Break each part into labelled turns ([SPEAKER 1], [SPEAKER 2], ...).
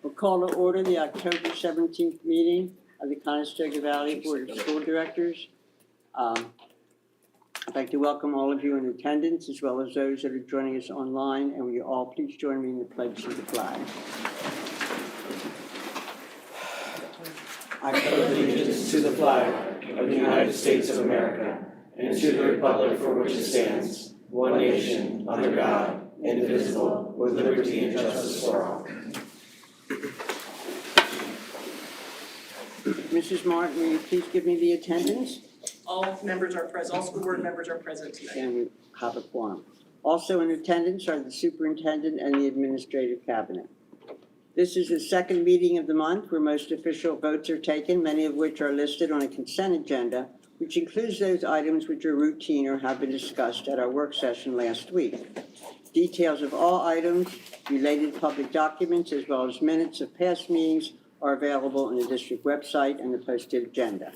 [SPEAKER 1] We'll call to order the October 17th meeting of the Conestoga Valley Board of School Directors. I'd like to welcome all of you in attendance, as well as those that are joining us online, and will you all please join me in the pledge to the flag.
[SPEAKER 2] I pledge allegiance to the flag of the United States of America and to the republic for which it stands, one nation, under God, indivisible, with liberty and justice for all.
[SPEAKER 1] Mrs. Martin, will you please give me the attendance?
[SPEAKER 3] All members are present, all school board members are present tonight.
[SPEAKER 1] And we have a quorum. Also in attendance are the superintendent and the administrative cabinet. This is the second meeting of the month where most official votes are taken, many of which are listed on a consent agenda, which includes those items which are routine or have been discussed at our work session last week. Details of all items, related public documents, as well as minutes of past meetings are available on the district website and the posted agenda.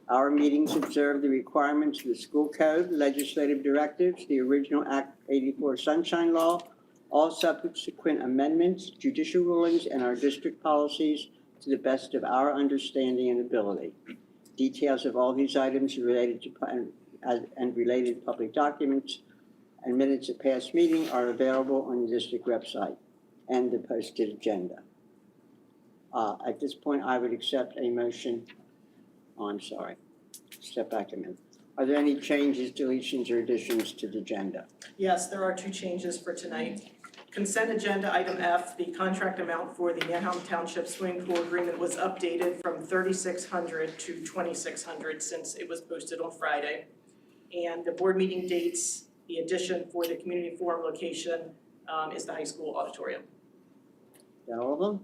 [SPEAKER 1] Our meetings observe the requirements of the school code, legislative directives, the original Act 84 Sunshine Law, all subsequent amendments, judicial rulings, and our district policies to the best of our understanding and ability. Details of all these items related to and related public documents and minutes of past meeting are available on the district website and the posted agenda. At this point, I would accept a motion. Oh, I'm sorry. Step back a minute. Are there any changes, deletions, or additions to the agenda?
[SPEAKER 3] Yes, there are two changes for tonight. Consent agenda item F, the contract amount for the Manhattan Township swimming pool agreement was updated from $3,600 to $2,600 since it was posted on Friday. And the board meeting dates, the addition for the community forum location is the high school auditorium.
[SPEAKER 1] Is that all of them?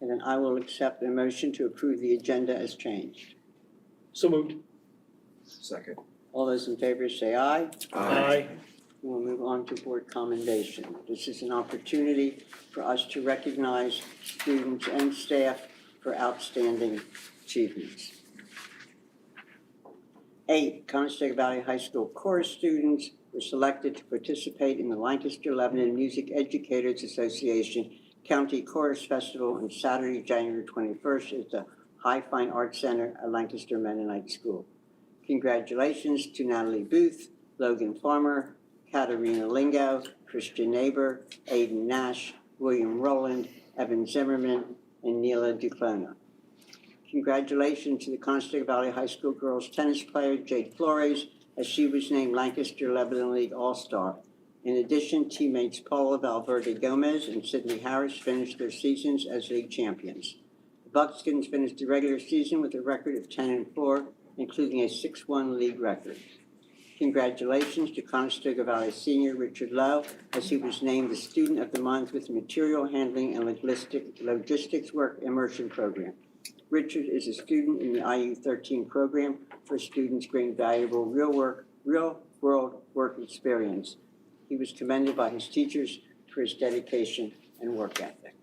[SPEAKER 1] And then I will accept a motion to approve the agenda as changed.
[SPEAKER 4] So moved.
[SPEAKER 2] Second.
[SPEAKER 1] All those in favor say aye.
[SPEAKER 4] Aye.
[SPEAKER 1] We'll move on to board commendation. This is an opportunity for us to recognize students and staff for outstanding achievements. 8, Conestoga Valley High School chorus students were selected to participate in the Lancaster-Lebanon Music Educators Association County Chorus Festival on Saturday, January 21st at the High Fine Arts Center at Lancaster Mennonite School. Congratulations to Natalie Booth, Logan Farmer, Katarina Lingo, Christian Neighbor, Aiden Nash, William Rowland, Evan Zimmerman, and Neela Duclona. Congratulations to the Conestoga Valley High School girls tennis player Jade Flores, as she was named Lancaster Lebanon League All-Star. In addition, teammates Paula Valverde Gomez and Sydney Harris finished their seasons as league champions. The Buckskins finished the regular season with a record of 10-4, including a 6-1 league record. Congratulations to Conestoga Valley senior Richard Lowe, as he was named the Student of the Month with Material Handling and Logistics Work Immersion Program. Richard is a student in the IU13 program for students gain valuable real-world work experience. He was commended by his teachers for his dedication and work ethic.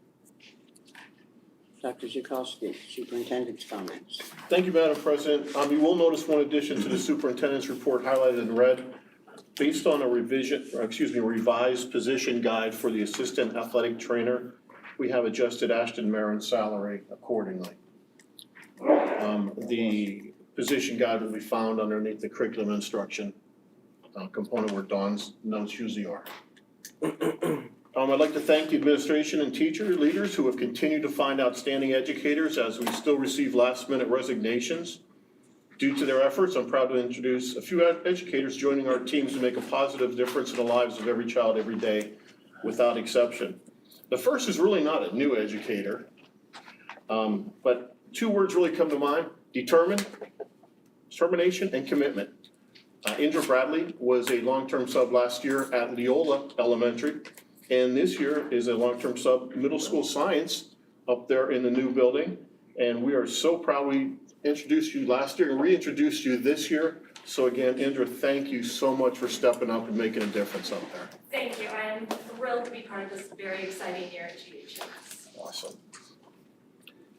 [SPEAKER 1] Dr. Zukoski, Superintendent's comments.
[SPEAKER 4] Thank you, Madam President. You will notice one addition to the superintendent's report highlighted in red. Based on a revised position guide for the assistant athletic trainer, we have adjusted Ashton Marin's salary accordingly. The position guide will be found underneath the curriculum instruction component where Dawn's notes usually are. I'd like to thank the administration and teacher leaders who have continued to find outstanding educators as we still receive last-minute resignations. Due to their efforts, I'm proud to introduce a few educators joining our teams to make a positive difference in the lives of every child every day, without exception. The first is really not a new educator, but two words really come to mind: determination, and commitment. Indra Bradley was a long-term sub last year at Leola Elementary, and this year is a long-term sub middle school science up there in the new building. And we are so proud we introduced you last year and reintroduced you this year. So again, Indra, thank you so much for stepping up and making a difference up there.
[SPEAKER 5] Thank you. I am thrilled to be part of this very exciting year at GHS.
[SPEAKER 4] Awesome.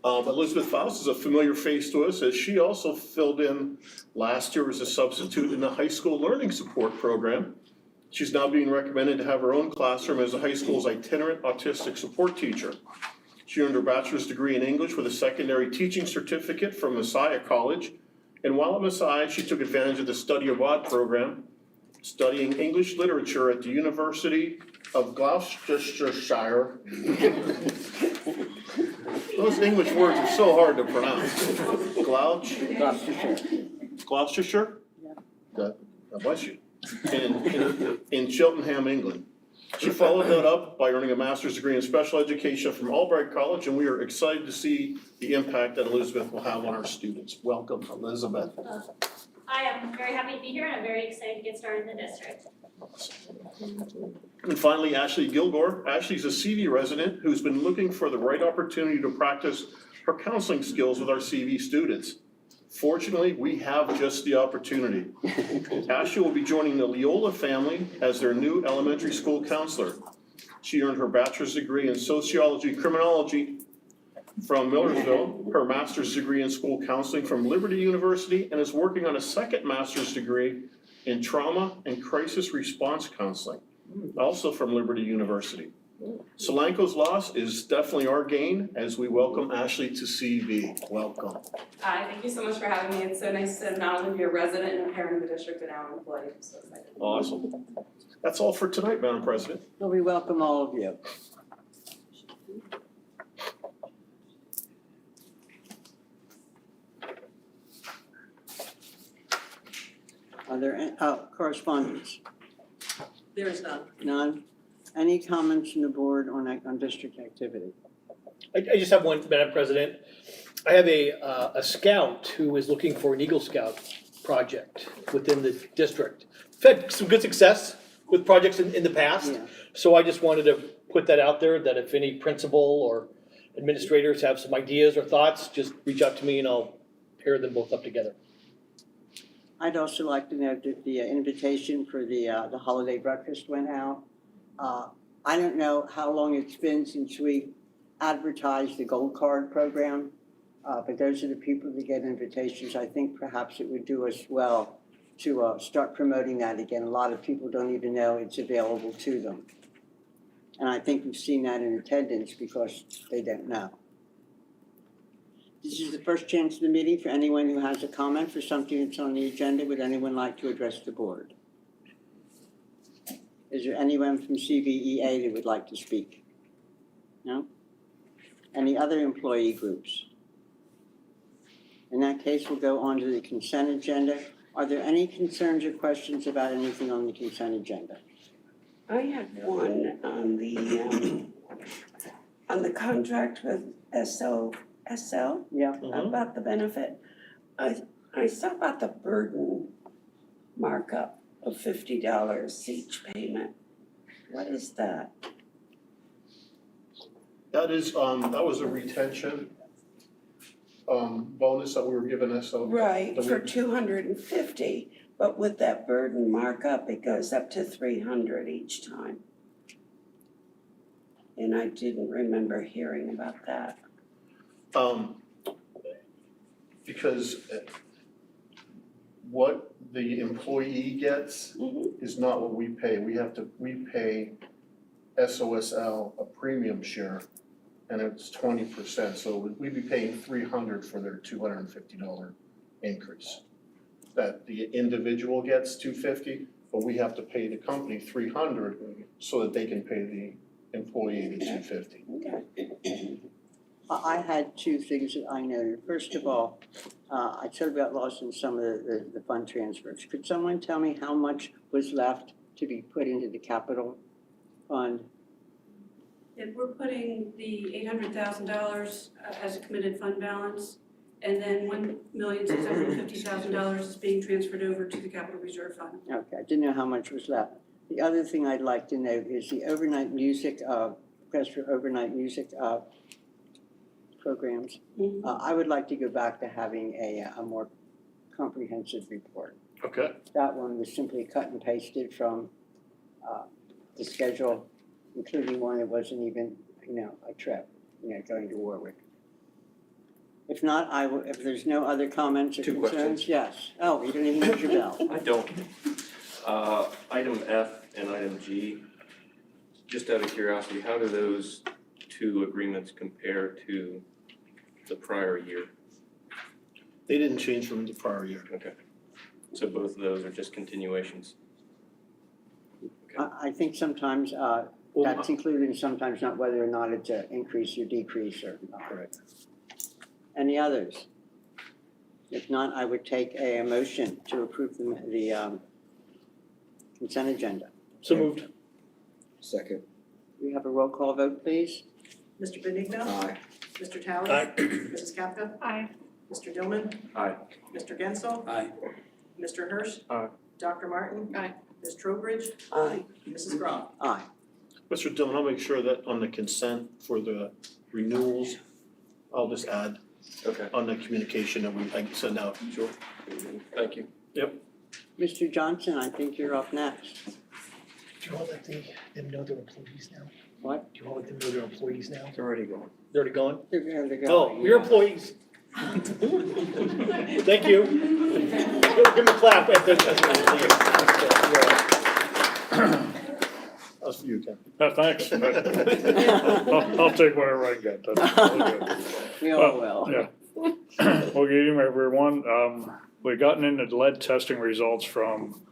[SPEAKER 4] Elizabeth Faust is a familiar face to us, as she also filled in last year as a substitute in the high school learning support program. She's now being recommended to have her own classroom as the high school's itinerant autistic support teacher. She earned her bachelor's degree in English with a secondary teaching certificate from Messiah College. And while at Messiah, she took advantage of the study abroad program, studying English literature at the University of Gloucestershire. Those English words are so hard to pronounce. Gloucestershire?
[SPEAKER 1] Yeah.
[SPEAKER 4] God bless you. In Cheltenham, England. She followed that up by earning a master's degree in special education from Albright College, and we are excited to see the impact that Elizabeth will have on our students. Welcome, Elizabeth.
[SPEAKER 5] I am very happy to be here and I'm very excited to get started in the district.
[SPEAKER 4] And finally, Ashley Gilgore. Ashley's a CV resident who's been looking for the right opportunity to practice her counseling skills with our CV students. Fortunately, we have just the opportunity. Ashley will be joining the Leola family as their new elementary school counselor. She earned her bachelor's degree in sociology criminology from Millersville, her master's degree in school counseling from Liberty University, and is working on a second master's degree in trauma and crisis response counseling, also from Liberty University. Solanco's loss is definitely our gain as we welcome Ashley to CV. Welcome.
[SPEAKER 6] Hi, thank you so much for having me. It's so nice to not only be a resident and a parent of the district, but now an employee. I'm so excited.
[SPEAKER 4] Awesome. That's all for tonight, Madam President.
[SPEAKER 1] Well, we welcome all of you. Are there any, correspondence?
[SPEAKER 3] There is none.
[SPEAKER 1] None? Any comments from the board on district activity?
[SPEAKER 7] I just have one, Madam President. I have a scout who is looking for an Eagle Scout project within the district. We've had some good success with projects in the past,
[SPEAKER 1] Yeah.
[SPEAKER 7] so I just wanted to put that out there, that if any principal or administrators have some ideas or thoughts, just reach out to me and I'll pair them both up together.
[SPEAKER 1] I'd also like to note that the invitation for the holiday breakfast went out. I don't know how long it's been since we advertised the Gold Card program, but those are the people that get invitations. I think perhaps it would do us well to start promoting that again. A lot of people don't even know it's available to them. And I think we've seen that in attendance because they don't know. This is the first chance of the meeting for anyone who has a comment for something that's on the agenda. Would anyone like to address the board? Is there anyone from CVEA that would like to speak? No? Any other employee groups? In that case, we'll go on to the consent agenda. Are there any concerns or questions about anything on the consent agenda?
[SPEAKER 8] I had one on the contract with SL
[SPEAKER 1] Yeah,
[SPEAKER 8] about the benefit. I saw about the burden markup of $50 each payment. What is that?
[SPEAKER 4] That is, that was a retention bonus that we were given us. So
[SPEAKER 8] Right, for $250, but with that burden markup, it goes up to $300 each time. And I didn't remember hearing about that.
[SPEAKER 4] Because what the employee gets is not what we pay. We pay SOSL a premium share, and it's 20%, so we'd be paying $300 for their $250 increase. That the individual gets $250, but we have to pay the company $300 so that they can pay the employee the $250.
[SPEAKER 8] Okay.
[SPEAKER 1] I had two things that I noted. First of all, I sort of got lost in some of the fund transfers. Could someone tell me how much was left to be put into the capital fund?
[SPEAKER 9] If we're putting the $800,000 as a committed fund balance, and then $1,650,000 is being transferred over to the capital reserve fund.
[SPEAKER 1] Okay, I didn't know how much was left. The other thing I'd like to note is the overnight music, request for overnight music programs. I would like to go back to having a more comprehensive report.
[SPEAKER 4] Okay.
[SPEAKER 1] That one was simply cut and pasted from the schedule, including one that wasn't even, a trip, going to Warwick. If not, if there's no other comments or
[SPEAKER 10] Two
[SPEAKER 1] concerns,
[SPEAKER 10] questions.
[SPEAKER 1] yes. Oh, you don't even use your bell.
[SPEAKER 10] I don't. Item F and item G, just out of curiosity, how do those two agreements compare to the prior year?
[SPEAKER 4] They didn't change from the prior year.
[SPEAKER 10] Okay. So both of those are just continuations?
[SPEAKER 1] I think sometimes that's included and sometimes not, whether or not it's an increase or decrease or not.
[SPEAKER 4] Correct.
[SPEAKER 1] Any others? If not, I would take a motion to approve the consent agenda.
[SPEAKER 7] So moved.
[SPEAKER 2] Second.
[SPEAKER 1] We have a roll call vote, please?
[SPEAKER 3] Mr. Benigno?
[SPEAKER 2] Aye.
[SPEAKER 3] Mr. Talley?
[SPEAKER 7] Aye.
[SPEAKER 3] Mrs. Kapka?
[SPEAKER 5] Aye.
[SPEAKER 3] Mr. Dillman?
[SPEAKER 10] Aye.
[SPEAKER 3] Mr. Gensel?
[SPEAKER 2] Aye.
[SPEAKER 3] Mr. Hirsch?
[SPEAKER 10] Aye.
[SPEAKER 3] Dr. Martin?
[SPEAKER 5] Aye.
[SPEAKER 3] Ms. Trowbridge?
[SPEAKER 8] Aye.
[SPEAKER 3] Mrs. Graf?
[SPEAKER 1] Aye.
[SPEAKER 4] Mr. Dillon, I'll make sure that on the consent for the renewals, I'll just add
[SPEAKER 10] Okay,
[SPEAKER 4] on the communication that I can send out.
[SPEAKER 10] sure. Thank you.
[SPEAKER 1] Mr. Johnson, I think you're up next.
[SPEAKER 7] Do you want to let them know their employees now?
[SPEAKER 1] What?
[SPEAKER 7] Do you want to let them know their employees now?
[SPEAKER 2] It's already going.
[SPEAKER 7] They're already gone?
[SPEAKER 1] They're going.
[SPEAKER 7] Oh, your employees. Thank you. Give them a clap at
[SPEAKER 4] That's for you, Ken.
[SPEAKER 11] Thanks. I'll take whatever I can get. That's really good.
[SPEAKER 1] We all will.
[SPEAKER 11] Yeah. Well, good evening, everyone. We've gotten into the lead testing results from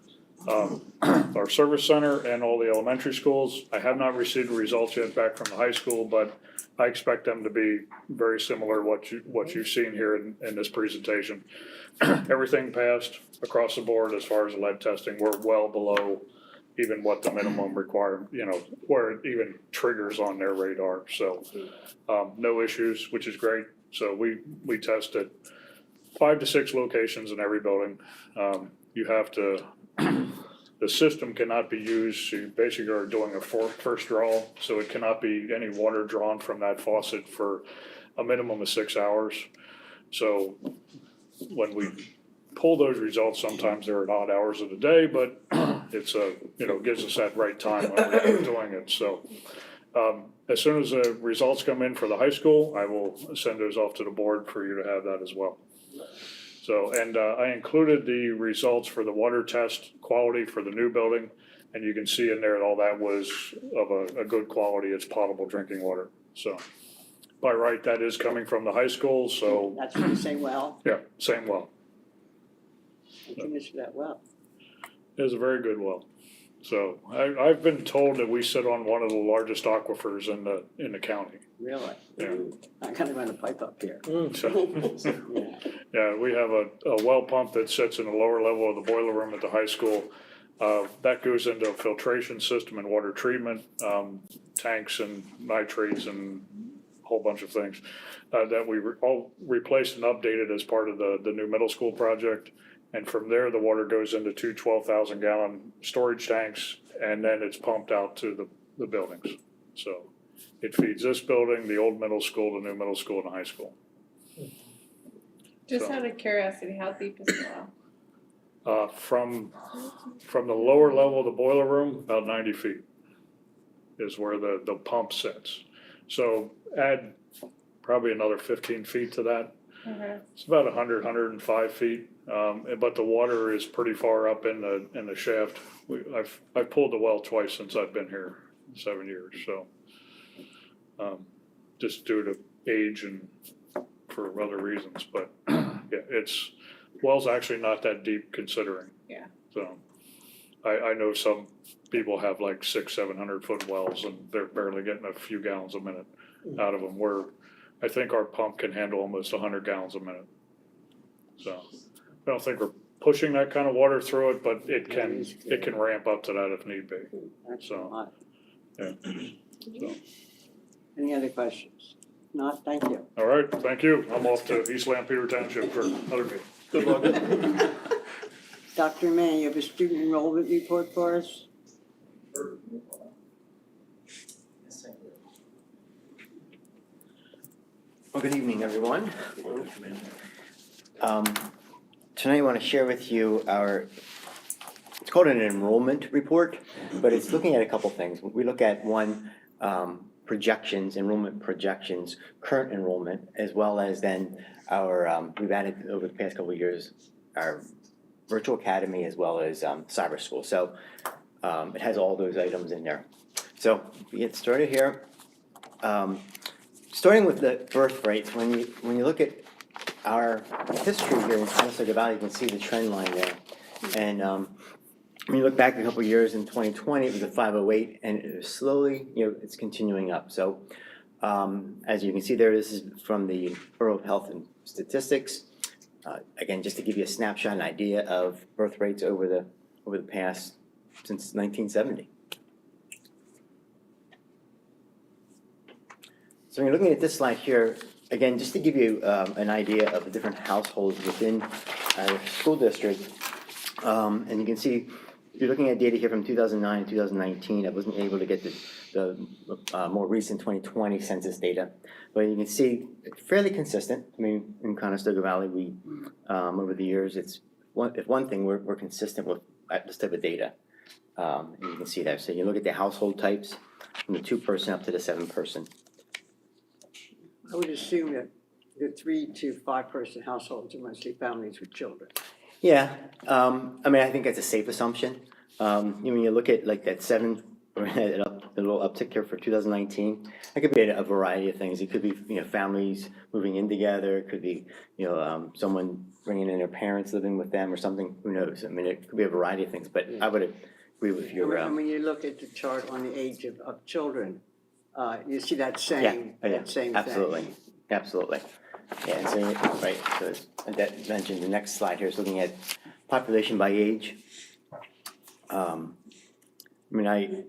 [SPEAKER 11] our service center and all the elementary schools. I have not received the results yet back from the high school, but I expect them to be very similar to what you've seen here in this presentation. Everything passed across the board as far as lead testing. We're well below even what the minimum requirement, where it even triggers on their radar. So no issues, which is great. So we tested 5 to 6 locations in every building. You have to, the system cannot be used, you basically are doing a first draw, so it cannot be any water drawn from that faucet for a minimum of 6 hours. So when we pull those results, sometimes they're at odd hours of the day, but it's gives us that right time when we're doing it. So as soon as the results come in for the high school, I will send those off to the board for you to have that as well. So, and I included the results for the water test quality for the new building, and you can see in there that all that was of a good quality. It's potable drinking water. So by right, that is coming from the high school, so
[SPEAKER 1] That's what you say well.
[SPEAKER 11] yeah, same well.
[SPEAKER 1] Thank goodness for that well.
[SPEAKER 11] It was a very good well. So I've been told that we sit on one of the largest aquifers in the county.
[SPEAKER 1] Really?
[SPEAKER 11] Yeah.
[SPEAKER 1] I gotta run a pipe up here.
[SPEAKER 11] So,
[SPEAKER 1] Yeah.
[SPEAKER 11] yeah, we have a well pump that sits in the lower level of the boiler room at the high school. That goes into a filtration system and water treatment, tanks and nitrates and a whole bunch of things that we all replaced and updated as part of the new middle school project. And from there, the water goes into 2 12,000-gallon storage tanks, and then it's pumped out to the buildings. So it feeds this building, the old middle school, the new middle school, and the high school.
[SPEAKER 5] Just
[SPEAKER 11] So-
[SPEAKER 5] out of curiosity, how deep is the well?
[SPEAKER 11] From the lower level of the boiler room, about 90 feet is where the pump sits. So add probably another 15 feet to that.
[SPEAKER 5] Okay.
[SPEAKER 11] It's about 105 feet, but the water is pretty far up in the shaft. I've pulled the well twice since I've been here, 7 years, so. Just due to age and for other reasons, but yeah, well's actually not that deep considering.
[SPEAKER 5] Yeah.
[SPEAKER 11] So, I know some people have like 600-700 foot wells and they're barely getting a few gallons a minute out of them, where I think our pump can handle almost 100 gallons a minute. So I don't think we're pushing that kind of water through it, but it can ramp up to that if need be.
[SPEAKER 1] That's a
[SPEAKER 11] So,
[SPEAKER 1] lot.
[SPEAKER 11] yeah. So,
[SPEAKER 1] Any other questions? Not, thank you.
[SPEAKER 11] all right, thank you. I'm off to East Lampeter Township for another meeting.
[SPEAKER 4] Good luck.
[SPEAKER 1] Dr. Mann, you have a student enrollment report for us?
[SPEAKER 12] Well, good evening, everyone. Tonight I want to share with you it's called an enrollment report, but it's looking at a couple things. We look at one, enrollment projections, current enrollment, as well as then we've added over the past couple of years, our virtual academy as well as cyber school. So it has all those items in there. So we get started here. Starting with the birth rates, when you look at our history here in Conestoga Valley, you can see the trend line there. And when you look back a couple of years in 2020, it was a 508, and it was slowly, it's continuing up. So as you can see there, this is from the Bureau of Health and Statistics. Again, just to give you a snapshot, an idea of birth rates over the past, since 1970. So when you're looking at this slide here, again, just to give you an idea of the different households within our school district, and you can see, you're looking at data here from 2009 and 2019. I wasn't able to get the more recent 2020 census data, but you can see it's fairly consistent. I mean, in Conestoga Valley, we over the years, if one thing, we're consistent with this type of data, and you can see that. So you look at the household types, from the 2-person up to the 7-person.
[SPEAKER 1] I would assume that the 3 to 5-person households are mostly families with children.
[SPEAKER 12] Yeah, I mean, I think that's a safe assumption. When you look at like that 7, or a little uptick here for 2019, it could be a variety of things. It could be, families moving in together. It could be, someone bringing in their parents living with them or something. Who knows? I mean, it could be a variety of things. But I would agree with your.
[SPEAKER 1] And when you look at the chart on the age of children, you see that same thing.
[SPEAKER 12] Absolutely. Yeah, and so, right, so that mentioned the next slide here is looking at population by age. When I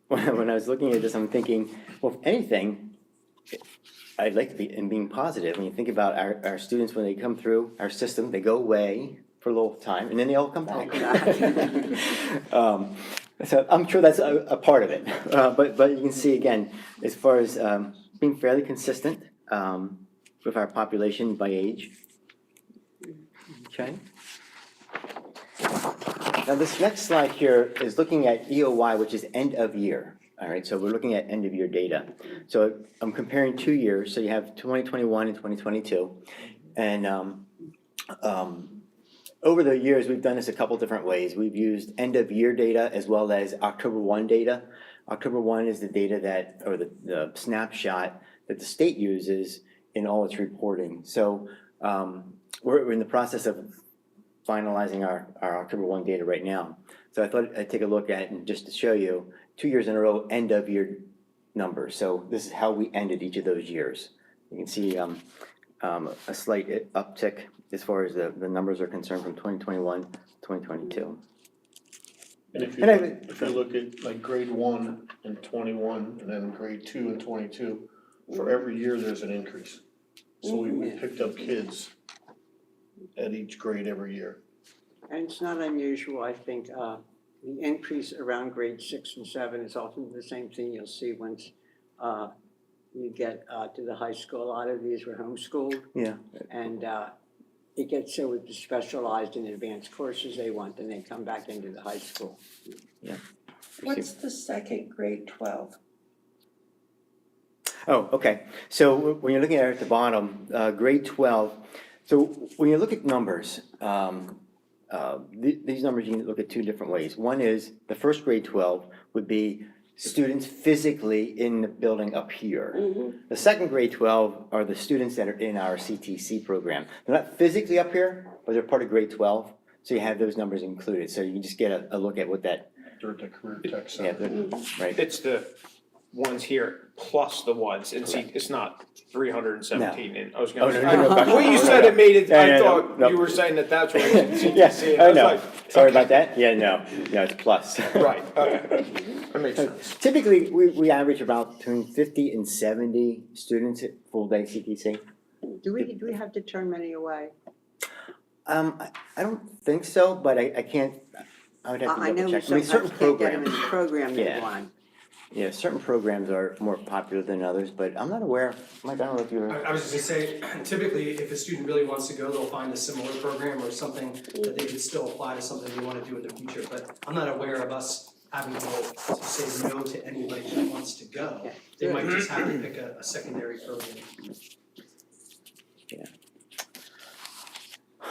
[SPEAKER 12] was looking at this, I'm thinking, well, if anything, I'd like to be in being positive. When you think about our students, when they come through our system, they go away for a little time, and then they all come back. So I'm sure that's a part of it. But you can see, again, as far as being fairly consistent with our population by age. Okay. Now this next slide here is looking at EOY, which is end of year. All right, so we're looking at end of year data. So I'm comparing 2 years. So you have 2021 and 2022. And over the years, we've done this a couple different ways. We've used end of year data as well as October 1 data. October 1 is the data that, or the snapshot that the state uses in all its reporting. So we're in the process of finalizing our October 1 data right now. So I thought I'd take a look at it and just to show you 2 years in a row end of year numbers. So this is how we ended each of those years. You can see a slight uptick as far as the numbers are concerned from 2021 to 2022.
[SPEAKER 4] And if you look at like grade 1 and 21, and then grade 2 and 22, for every year there's an increase. So we picked up kids at each grade every year.
[SPEAKER 1] And it's not unusual, I think, the increase around grade 6 and 7 is often the same thing you'll see once you get to the high school. A lot of these were homeschooled.
[SPEAKER 12] Yeah.
[SPEAKER 1] And it gets so with the specialized and advanced courses they want, then they come back into the high school.
[SPEAKER 12] Yeah.
[SPEAKER 8] What's the second grade 12?
[SPEAKER 12] Oh, okay. So when you're looking at the bottom, grade 12, so when you look at numbers, these numbers you can look at 2 different ways. One is the first grade 12 would be students physically in the building up here. The second grade 12 are the students that are in our CTC program. They're not physically up here, but they're part of grade 12. So you have those numbers included. So you can just get a look at what that.
[SPEAKER 4] They're at the career tech
[SPEAKER 12] Yeah,
[SPEAKER 4] center.
[SPEAKER 12] right.
[SPEAKER 2] It's the ones here plus the ones, and see, it's not 317, and I was gonna say, well, you said it made it, I thought you were saying that's what it's in CTC, and I was like.
[SPEAKER 12] Sorry about that, yeah, no, it's plus.
[SPEAKER 2] Right, okay, that makes sense.
[SPEAKER 12] Typically, we average about between 50 and 70 students at full day CTC.
[SPEAKER 1] Do we have to turn many away?
[SPEAKER 12] I don't think so, but I can't, I would have to
[SPEAKER 1] I know
[SPEAKER 12] double
[SPEAKER 1] we
[SPEAKER 12] check. I mean, certain
[SPEAKER 1] sometimes can't get them in
[SPEAKER 12] programs,
[SPEAKER 1] the program they
[SPEAKER 12] Yeah.
[SPEAKER 1] want.
[SPEAKER 12] yeah, certain programs are more popular than others, but I'm not aware, Mike, I don't know if you're.
[SPEAKER 13] I was just gonna say, typically, if a student really wants to go, they'll find a similar program or something that they could still apply to something they wanna do in the future, but I'm not aware of us having to say no to anybody that wants to go.
[SPEAKER 1] Yeah.
[SPEAKER 13] They might just have to pick a secondary program.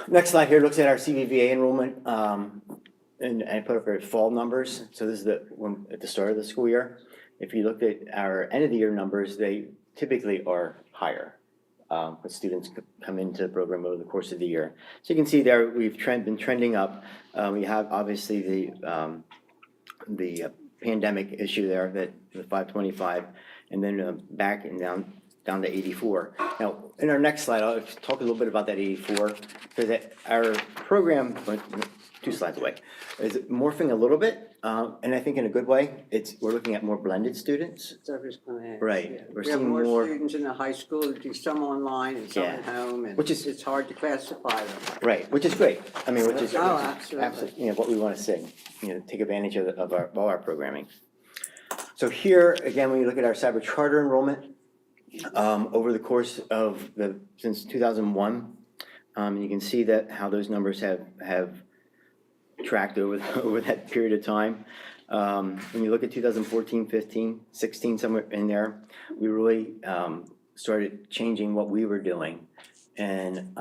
[SPEAKER 12] Next slide here looks at our CVVA enrollment, and I put up our fall numbers. So this is one at the start of the school year. If you look at our end of the year numbers, they typically are higher. When students come into the program over the course of the year. So you can see there, we've been trending up. We have obviously the pandemic issue there, that the 525, and then back and down to 84. Now, in our next slide, I'll talk a little bit about that 84, because our program, 2 slides away, is morphing a little bit, and I think in a good way. We're looking at more blended students.
[SPEAKER 1] So I was gonna ask,
[SPEAKER 12] Right.
[SPEAKER 1] yeah.
[SPEAKER 12] We're
[SPEAKER 1] We have
[SPEAKER 12] seeing
[SPEAKER 1] more
[SPEAKER 12] more-
[SPEAKER 1] students in the high school that do some online and some
[SPEAKER 12] Yeah.
[SPEAKER 1] at home, and
[SPEAKER 12] Which is-
[SPEAKER 1] it's hard to classify them.
[SPEAKER 12] Right, which is great. I mean, which is
[SPEAKER 1] Oh, absolutely.
[SPEAKER 12] what we want to see, take advantage of all our programming. So here, again, when you look at our cyber charter enrollment, over the course of since 2001, you can see that how those numbers have tracked over that period of time. When you look at 2014, 15, 16, somewhere in there, we really started changing what we were doing and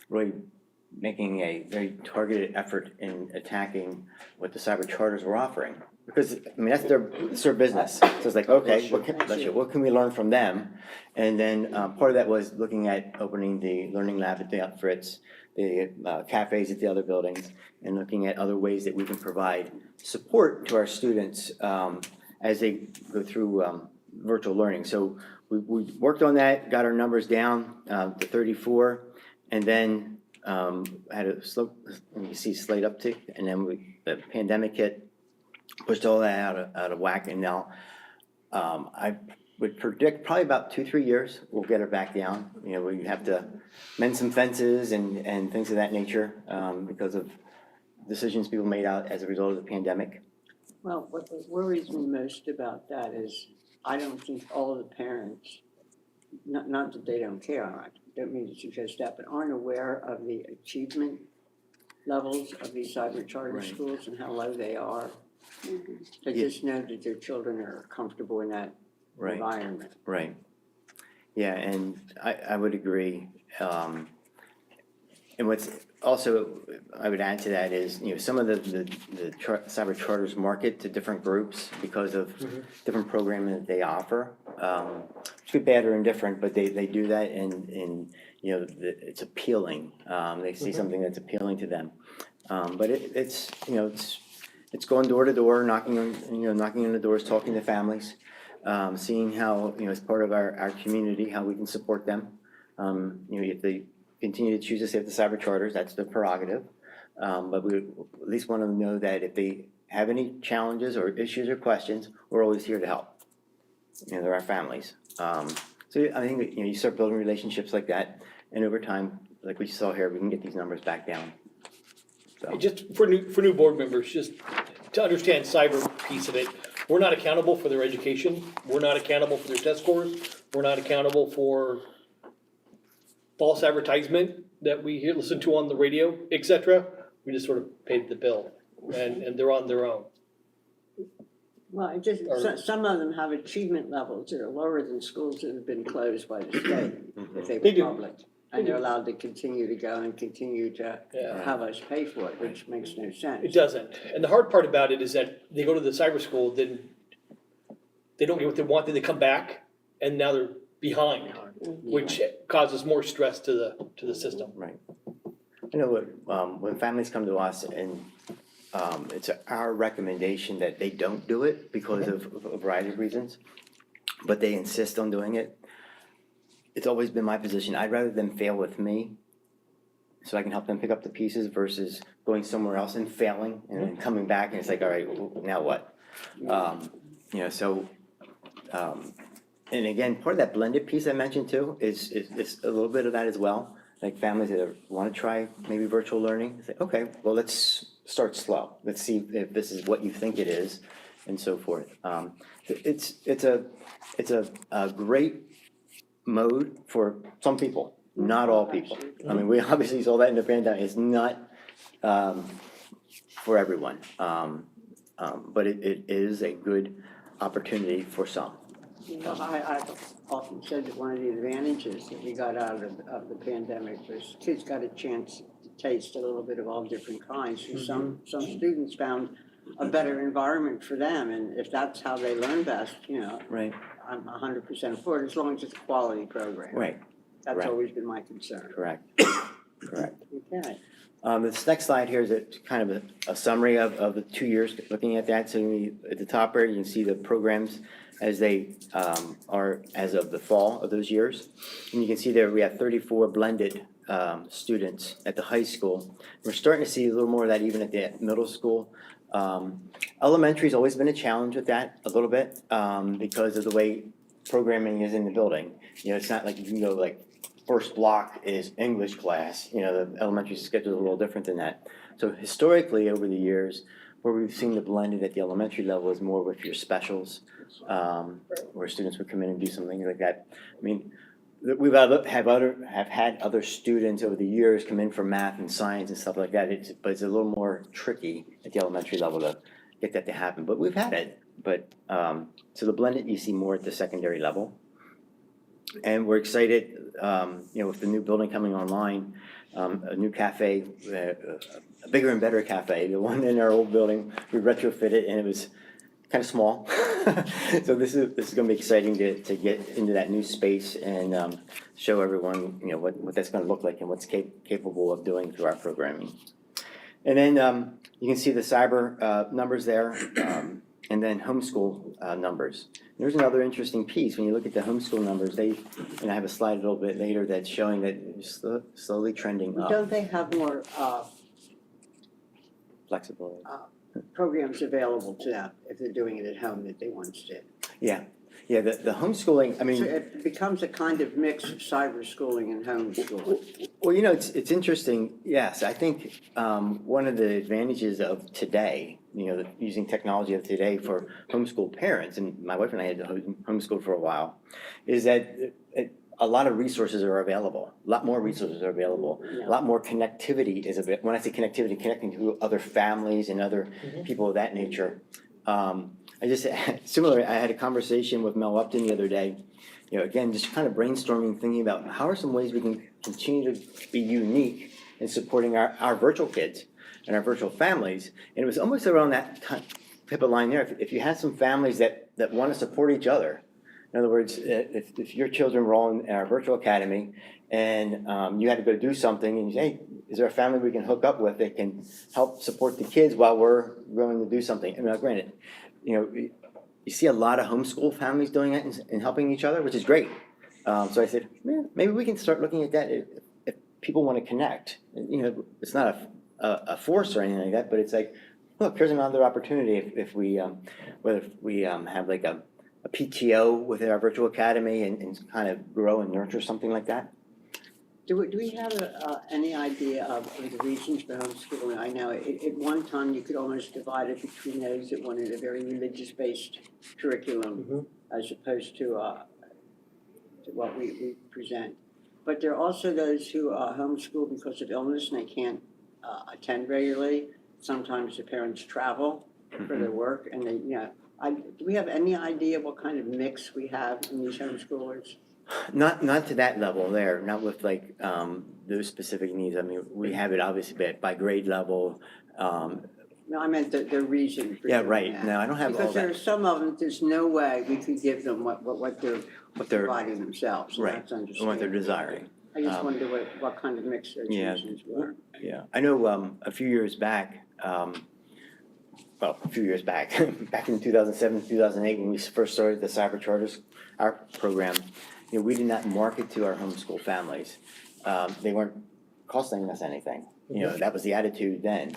[SPEAKER 12] really making a very targeted effort in attacking what the cyber charters were offering. Because, I mean, that's their business. So it's like, okay, what can we learn from them? And then part of that was looking at opening the learning lab at the Fritz, the cafes at the other buildings, and looking at other ways that we can provide support to our students as they go through virtual learning. So we worked on that, got our numbers down to 34, and then had a slow, you see, slight uptick, and then the pandemic hit, pushed all that out of whack, and now I would predict probably about 2-3 years we'll get it back down. We have to mend some fences and things of that nature because of decisions people made out as a result of the pandemic.
[SPEAKER 1] Well, what worries me most about that is I don't think all the parents, not that they don't care, I don't mean to suggest that, but aren't aware of the achievement levels of these cyber charter
[SPEAKER 12] Right.
[SPEAKER 1] schools and how low they are. They
[SPEAKER 12] Yeah.
[SPEAKER 1] just know that their children are comfortable in that
[SPEAKER 12] Right.
[SPEAKER 1] environment.
[SPEAKER 12] Right. Yeah, and I would agree. And what's also, I would add to that is, some of the cyber charters market to different groups because of different programming that they offer. It's good, bad, or indifferent, but they do that and it's appealing. They see something that's appealing to them. But it's going door to door, knocking on the doors, talking to families, seeing how, as part of our community, how we can support them. If they continue to choose to stay with the cyber charters, that's their prerogative. But we at least want them to know that if they have any challenges or issues or questions, we're always here to help. They're our families. So I think, you start building relationships like that, and over time, like we saw here, we can get these numbers back down. So.
[SPEAKER 7] Just for new board members, just to understand cyber piece of it, we're not accountable for their education, we're not accountable for their test scores, we're not accountable for false advertisement that we listen to on the radio, et cetera. We just sort of paid the bill, and they're on their own.
[SPEAKER 1] Well, some of them have achievement levels that are lower than schools that have been closed by the state, if they
[SPEAKER 7] They
[SPEAKER 1] were
[SPEAKER 7] do.
[SPEAKER 1] public. And they're allowed to continue to go and continue to
[SPEAKER 7] Yeah.
[SPEAKER 1] have us pay for it, which makes no sense.
[SPEAKER 7] It doesn't. And the hard part about it is that they go to the cyber school, then they don't get what they want, then they come back, and now they're behind, which causes more stress to the system.
[SPEAKER 12] Right. I know when families come to us and it's our recommendation that they don't do it because of a variety of reasons, but they insist on doing it. It's always been my position, I'd rather them fail with me so I can help them pick up the pieces versus going somewhere else and failing and then coming back and it's like, all right, now what? And again, part of that blended piece I mentioned too is a little bit of that as well. Like families that want to try maybe virtual learning, say, okay, well, let's start slow. Let's see if this is what you think it is, and so forth. It's a great mode for some people, not all people. I mean, we obviously saw that in the pandemic. It's not for everyone, but it is a good opportunity for some.
[SPEAKER 1] I've often said that one of the advantages that we got out of the pandemic was kids got a chance to taste a little bit of all different kinds. So some students found a better environment for them. And if that's how they learn best, you know,
[SPEAKER 12] Right,
[SPEAKER 1] I'm 100% for it, as long as it's a quality program.
[SPEAKER 12] right,
[SPEAKER 1] That's
[SPEAKER 12] Right.
[SPEAKER 1] always been my concern.
[SPEAKER 12] correct, correct.
[SPEAKER 1] Okay.
[SPEAKER 12] This next slide here is kind of a summary of the 2 years, looking at that. So at the top here, you can see the programs as they are as of the fall of those years. And you can see there, we have 34 blended students at the high school. We're starting to see a little more of that even at the middle school. Elementary's always been a challenge with that a little bit because of the way programming is in the building. You know, it's not like you can go like first block is English class, you know, the elementary schedule is a little different than that. So historically, over the years, where we've seen the blended at the elementary level is more with your specials, where students would come in and do something like that. I mean, we've have had other students over the years come in for math and science and stuff like that, but it's a little more tricky at the elementary level to get that to happen, but we've had it. But, so the blended you see more at the secondary level. And we're excited, you know, with the new building coming online, a new cafe, a bigger and better cafe. The one in our old building, we retrofitted and it was kind of small. So this is gonna be exciting to get into that new space and show everyone, you know, what that's gonna look like and what's capable of doing through our programming. And then you can see the cyber numbers there, and then homeschool numbers. There's another interesting piece. When you look at the homeschool numbers, and I have a slide a little bit later that's showing that it's slowly trending up.
[SPEAKER 1] Don't they have more
[SPEAKER 12] Flexibility.
[SPEAKER 1] programs available to them if they're doing it at home that they once did?
[SPEAKER 12] Yeah, the homeschooling, I
[SPEAKER 1] So
[SPEAKER 12] mean,
[SPEAKER 1] it becomes a kind of mix of cyber schooling and homeschooling.
[SPEAKER 12] well, you know, it's interesting. Yes, I think one of the advantages of today, you know, using technology of today for homeschool parents, and my wife and I had to homeschool for a while, is that a lot of resources are available. A lot more resources are available.
[SPEAKER 1] Yeah.
[SPEAKER 12] A lot more connectivity is available. When I say connectivity, connecting to other families and other people of that nature. Similarly, I had a conversation with Mel Upton the other day. You know, again, just kind of brainstorming, thinking about how are some ways we can continue to be unique in supporting our virtual kids and our virtual families. And it was almost around that type of line there. If you had some families that want to support each other, in other words, if your children were all in our virtual academy and you had to go do something and you say, hey, is there a family we can hook up with that can help support the kids while we're going to do something? I mean, granted, you know, you see a lot of homeschool families doing that and helping each other, which is great. So I said, yeah, maybe we can start looking at that if people want to connect. You know, it's not a force or anything like that, but it's like, look, here's another opportunity if we have like a PTO with our virtual academy and kind of grow and nurture something like that.
[SPEAKER 1] Do we have any idea of the reasons for homeschooling? I know at one time you could almost divide it between those that wanted a very religious-based curriculum as opposed to what we present. But there are also those who homeschool because of illness and they can't attend regularly. Sometimes the parents travel for their work and they, you know, do we have any idea what kind of mix we have in these homeschoolers?
[SPEAKER 12] Not to that level there, not with like those specific needs. I mean, we have it obviously by grade level.
[SPEAKER 1] No, I meant the reason for
[SPEAKER 12] Yeah,
[SPEAKER 1] doing
[SPEAKER 12] right.
[SPEAKER 1] that.
[SPEAKER 12] No, I don't have all
[SPEAKER 1] Because there are
[SPEAKER 12] that.
[SPEAKER 1] some of them, there's no way we could give them what they're providing themselves, and
[SPEAKER 12] Right,
[SPEAKER 1] that's
[SPEAKER 12] and
[SPEAKER 1] understandable.
[SPEAKER 12] what they're desiring.
[SPEAKER 1] I just wonder what kind of mix their
[SPEAKER 12] Yeah.
[SPEAKER 1] choices were.
[SPEAKER 12] Yeah, I know a few years back, back in 2007, 2008, when we first started the Cyber Charters, our program, you know, we did not market to our homeschool families. They weren't costing us anything. You know, that was the attitude then.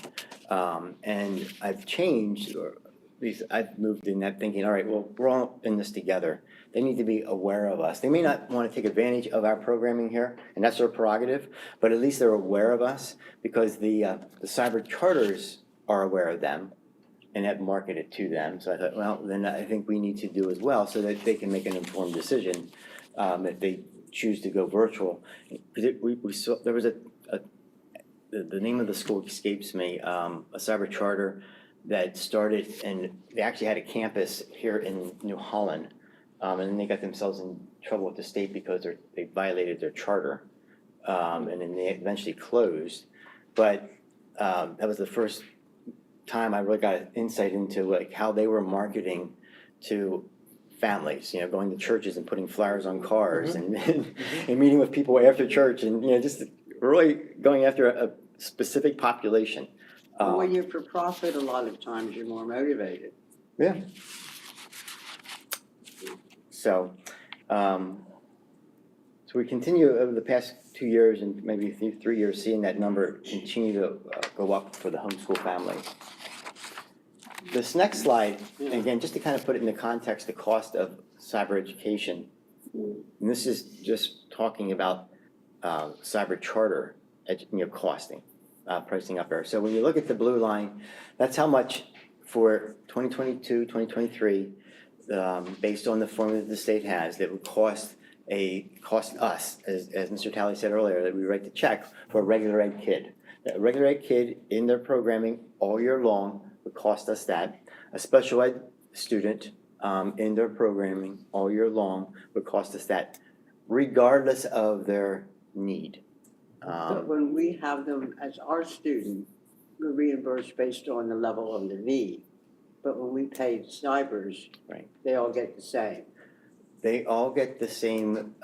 [SPEAKER 12] And I've changed, or at least I've moved in that thinking, all right, well, we're all in this together. They need to be aware of us. They may not want to take advantage of our programming here, and that's their prerogative, but at least they're aware of us because the Cyber Charters are aware of them and have marketed to them. So I thought, well, then I think we need to do as well so that they can make an informed decision if they choose to go virtual. Because we saw, there was the name of the school escapes me, a Cyber Charter that started, and they actually had a campus here in New Holland. And then they got themselves in trouble with the state because they violated their charter. And then they eventually closed. But that was the first time, I really got insight into like how they were marketing to families, going to churches and putting flyers on cars and meeting with people after church and, just really going after a specific population.
[SPEAKER 1] But when you're for profit, a lot of times you're more motivated.
[SPEAKER 12] Yeah. So, so we continue over the past 2 years and maybe 3 years, seeing that number continue to go up for the homeschool families. This next slide, and again, just to kind of put it in the context, the cost of cyber education. And this is just talking about cyber charter, costing, pricing up there. So when you look at the blue line, that's how much for 2022, 2023, based on the formula that the state has, that would cost us, as Mr. Talley said earlier, that we write the check for a regular ed kid. A regular ed kid in their programming all year long would cost us that. A special ed student in their programming all year long would cost us that, regardless of their need.
[SPEAKER 1] But when we have them as our student, we're reimbursed based on the level of the need. But when we pay cybers,
[SPEAKER 12] Right.
[SPEAKER 1] they all get the same.
[SPEAKER 12] They all get the same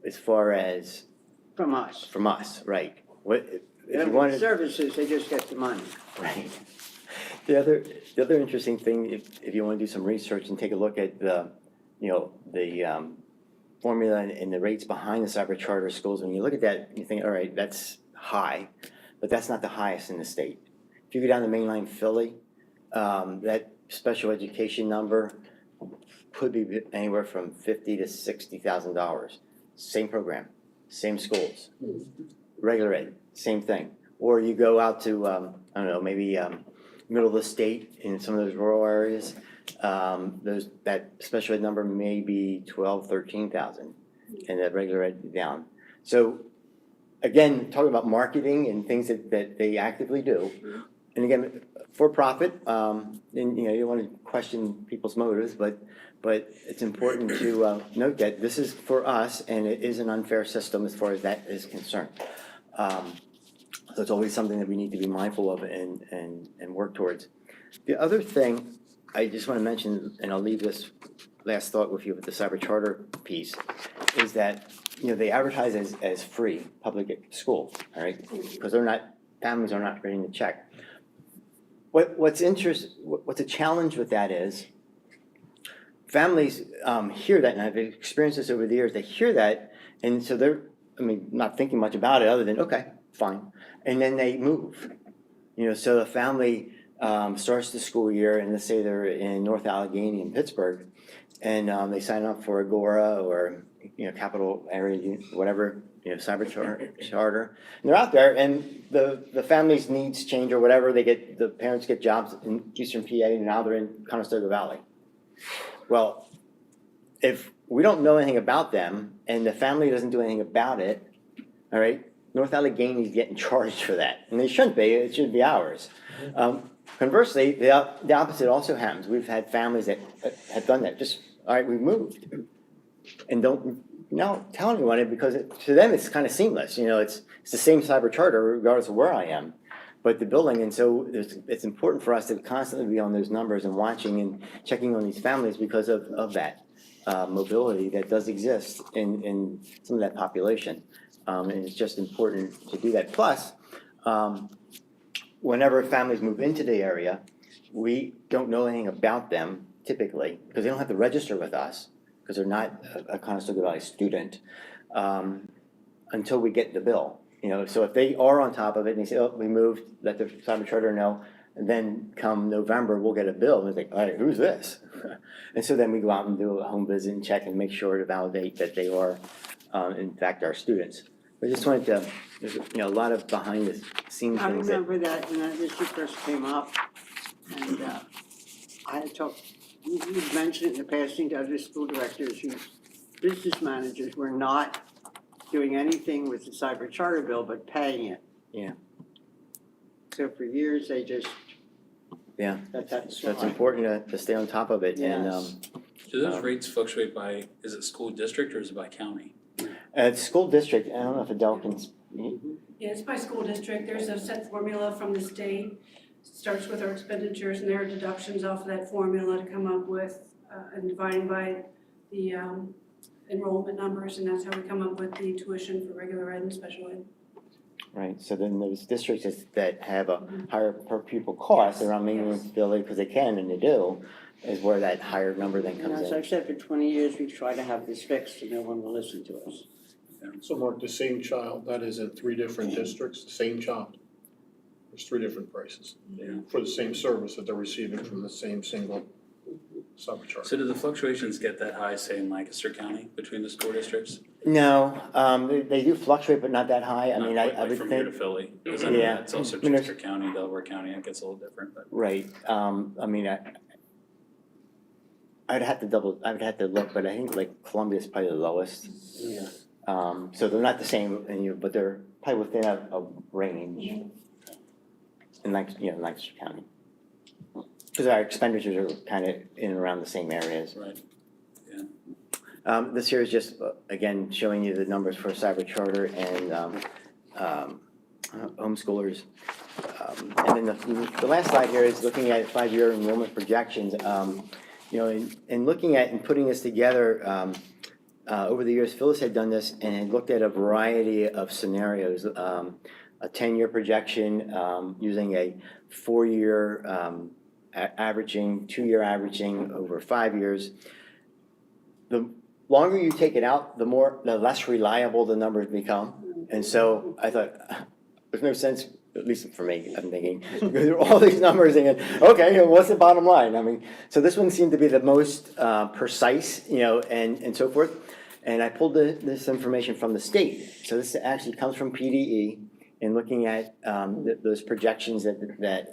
[SPEAKER 12] as far as
[SPEAKER 1] From us.
[SPEAKER 12] from us, right? What
[SPEAKER 1] They
[SPEAKER 12] if
[SPEAKER 1] don't
[SPEAKER 12] you
[SPEAKER 1] get
[SPEAKER 12] wanted,
[SPEAKER 1] services, they just get the money.
[SPEAKER 12] right? The other interesting thing, if you want to do some research and take a look at the formula and the rates behind the cyber charter schools, when you look at that, you think, all right, that's high, but that's not the highest in the state. If you go down to mainline Philly, that special education number could be anywhere from $50,000 to $60,000. Same program, same schools, regular ed, same thing. Or you go out to I don't know, maybe middle of the state in some of those rural areas. That special ed number may be 12,000, 13,000, and that regular ed down. So again, talking about marketing and things that they actively do, and again, for profit, and you don't want to question people's motives, but it's important to note that this is for us, and it is an unfair system as far as that is concerned. So it's always something that we need to be mindful of and work towards. The other thing I just want to mention, and I'll leave this last thought with you with the cyber charter piece, is that they advertise as free public school, all right? Because families are not writing the check. What's a challenge with that is families hear that, and I've experienced this over the years. They hear that, and so they're not thinking much about it other than okay, fine, and then they move. So the family starts the school year, and let's say they're in North Allegheny in Pittsburgh, and they sign up for Agora or capital area, whatever, cyber charter, and they're out there, and the family's needs change or whatever. The parents get jobs in Eastern PA, and now they're in Conestoga Valley. Well, if we don't know anything about them, and the family doesn't do anything about it, all right, North Allegheny's getting charged for that, and they shouldn't be. It should be ours. Conversely, the opposite also happens. We've had families that have done that. Just all right, we've moved, and don't tell anyone it because to them it's kind of seamless. It's the same cyber charter regardless of where I am, but the building. And so it's important for us to constantly be on those numbers and watching and checking on these families because of that mobility that does exist in some of that population. And it's just important to do that. Plus, whenever families move into the area, we don't know anything about them typically because they don't have to register with us because they're not a Conestoga Valley student until we get the bill. So if they are on top of it and they say, oh, we moved, let the cyber charter know, and then come November, we'll get a bill. And we think, all right, who's this? And so then we go out and do a home visit and check and make sure to validate that they are, in fact, our students. I just wanted to, there's a lot of behind the scenes
[SPEAKER 1] I
[SPEAKER 12] things
[SPEAKER 1] remember that when that issue first came up, and I had talked, you've mentioned it in the past to other school directors whose business managers were not doing anything with the cyber charter bill but paying it.
[SPEAKER 12] Yeah.
[SPEAKER 1] So for years, they just let that
[SPEAKER 12] So it's
[SPEAKER 1] slide.
[SPEAKER 12] important to stay on top of it.
[SPEAKER 1] Yes.
[SPEAKER 14] Do those rates fluctuate by, is it school district or is it by county?
[SPEAKER 12] It's school district, I don't know if Adele can,
[SPEAKER 9] Yeah, it's by school district. There's a set formula from the state. starts with our expenditures and there are deductions off of that formula to come up with, and dividing by the enrollment numbers, and that's how we come up with the tuition for regular ed and special ed.
[SPEAKER 12] Right, so then those districts that have a higher per pupil cost around Maynardville, because they can and they do, is where that higher number then
[SPEAKER 1] And
[SPEAKER 12] comes
[SPEAKER 1] as
[SPEAKER 12] in.
[SPEAKER 1] I've said for 20 years, we try to have this fixed and no one will listen to us.
[SPEAKER 4] So Mark, the same child, that is in 3 different districts, the same child. There's 3 different prices for the same service that they're receiving from the same single subcharge.
[SPEAKER 14] So do the fluctuations get that high, say in Lancaster County, between the school districts?
[SPEAKER 12] No, they do fluctuate, but not that high. I mean,
[SPEAKER 14] Not
[SPEAKER 12] I
[SPEAKER 14] like
[SPEAKER 12] would
[SPEAKER 14] from here to
[SPEAKER 12] think,
[SPEAKER 14] Philly, because I know
[SPEAKER 12] yeah.
[SPEAKER 14] that's also
[SPEAKER 12] I mean, there's-
[SPEAKER 14] Chester County, Delaware County, it gets a little different, but.
[SPEAKER 12] right, I mean, I'd have to look, but I think like Columbia's probably the lowest.
[SPEAKER 1] Yeah.
[SPEAKER 12] So they're not the same, but they're probably within a range in Lancaster County. Because our expenditures are kind of in and around the same areas.
[SPEAKER 14] Right.
[SPEAKER 12] This here is just, again, showing you the numbers for cyber charter and homeschoolers. And then the last slide here is looking at 5-year enrollment projections. In looking at and putting this together, over the years, Phyllis had done this and had looked at a variety of scenarios. A 10-year projection using a 4-year averaging, 2-year averaging over 5 years. The longer you take it out, the less reliable the numbers become. And so I thought, there's no sense, at least for me, I'm thinking, go through all these numbers and, okay, what's the bottom line? I mean, so this one seemed to be the most precise, and so forth. And I pulled this information from the state. So this actually comes from PDE in looking at those projections that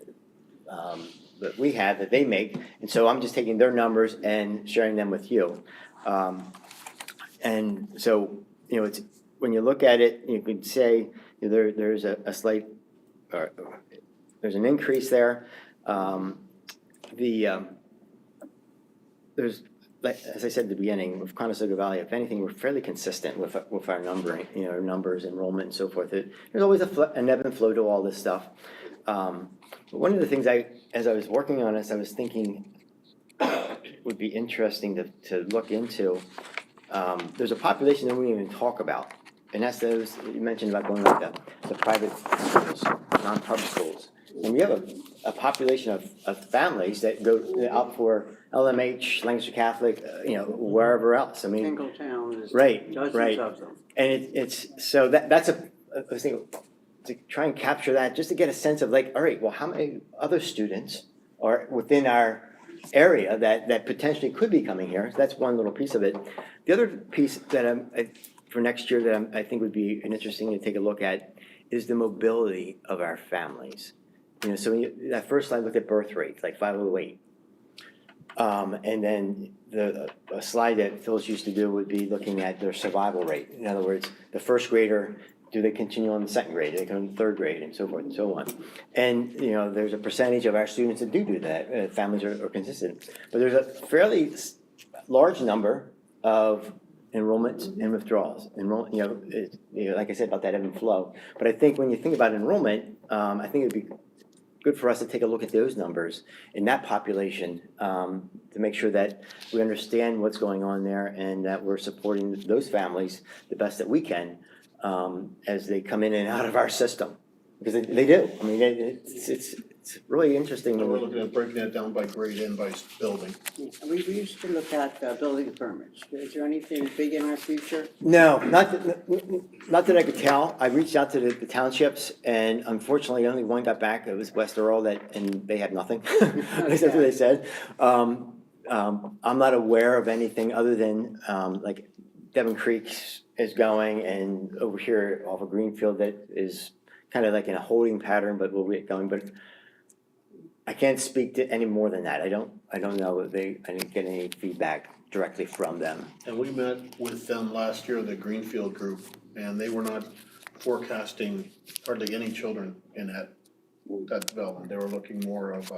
[SPEAKER 12] we have, that they make. And so I'm just taking their numbers and sharing them with you. And so, it's, when you look at it, you could say there's a slight, there's an increase there. There's, like, as I said at the beginning, with Conestoga Valley, if anything, we're fairly consistent with our numbering, our numbers, enrollment, and so forth. There's always an ebb and flow to all this stuff. But one of the things as I was working on this, I was thinking would be interesting to look into. There's a population that we didn't even talk about, and that's those you mentioned about going like the private schools, non-public schools. And we have a population of families that go out for LMH, Lancaster Catholic, wherever else. I mean,
[SPEAKER 1] Single town is
[SPEAKER 12] right,
[SPEAKER 1] dozens of them.
[SPEAKER 12] And it's so that's I was thinking to try and capture that, just to get a sense of like, all right, well, how many other students are within our area that potentially could be coming here? So that's one little piece of it. The other piece that for next year that I think would be interesting to take a look at is the mobility of our families. So when that first slide looked at birth rates, like 508. And then a slide that Phyllis used to do would be looking at their survival rate. In other words, the first grader, do they continue on the second grade? Do they come to the third grade, and so forth and so on? And there's a percentage of our students that do that. Families are consistent, but there's a fairly large number of enrollments and withdrawals. Like I said about that ebb and flow. But I think when you think about enrollment, I think it'd be good for us to take a look at those numbers in that population to make sure that we understand what's going on there and that we're supporting those families the best that we can as they come in and out of our system, because they do. I mean, it's really interesting.
[SPEAKER 4] And we're looking at breaking that down by grade and by building.
[SPEAKER 1] We used to look at building permits. Is there anything big in our future?
[SPEAKER 12] No, not that I could tell. I reached out to the townships, and unfortunately, only one got back. It was West Earl, and they had nothing. At least that's what they said. I'm not aware of anything other than like Devon Creek is going, and over here off of Greenfield that is kind of like in a holding pattern, but we'll get going. But I can't speak to any more than that. I don't know. I didn't get any feedback directly from them.
[SPEAKER 4] And we met with them last year, the Greenfield group, and they were not forecasting hardly any children in that development. They were looking more of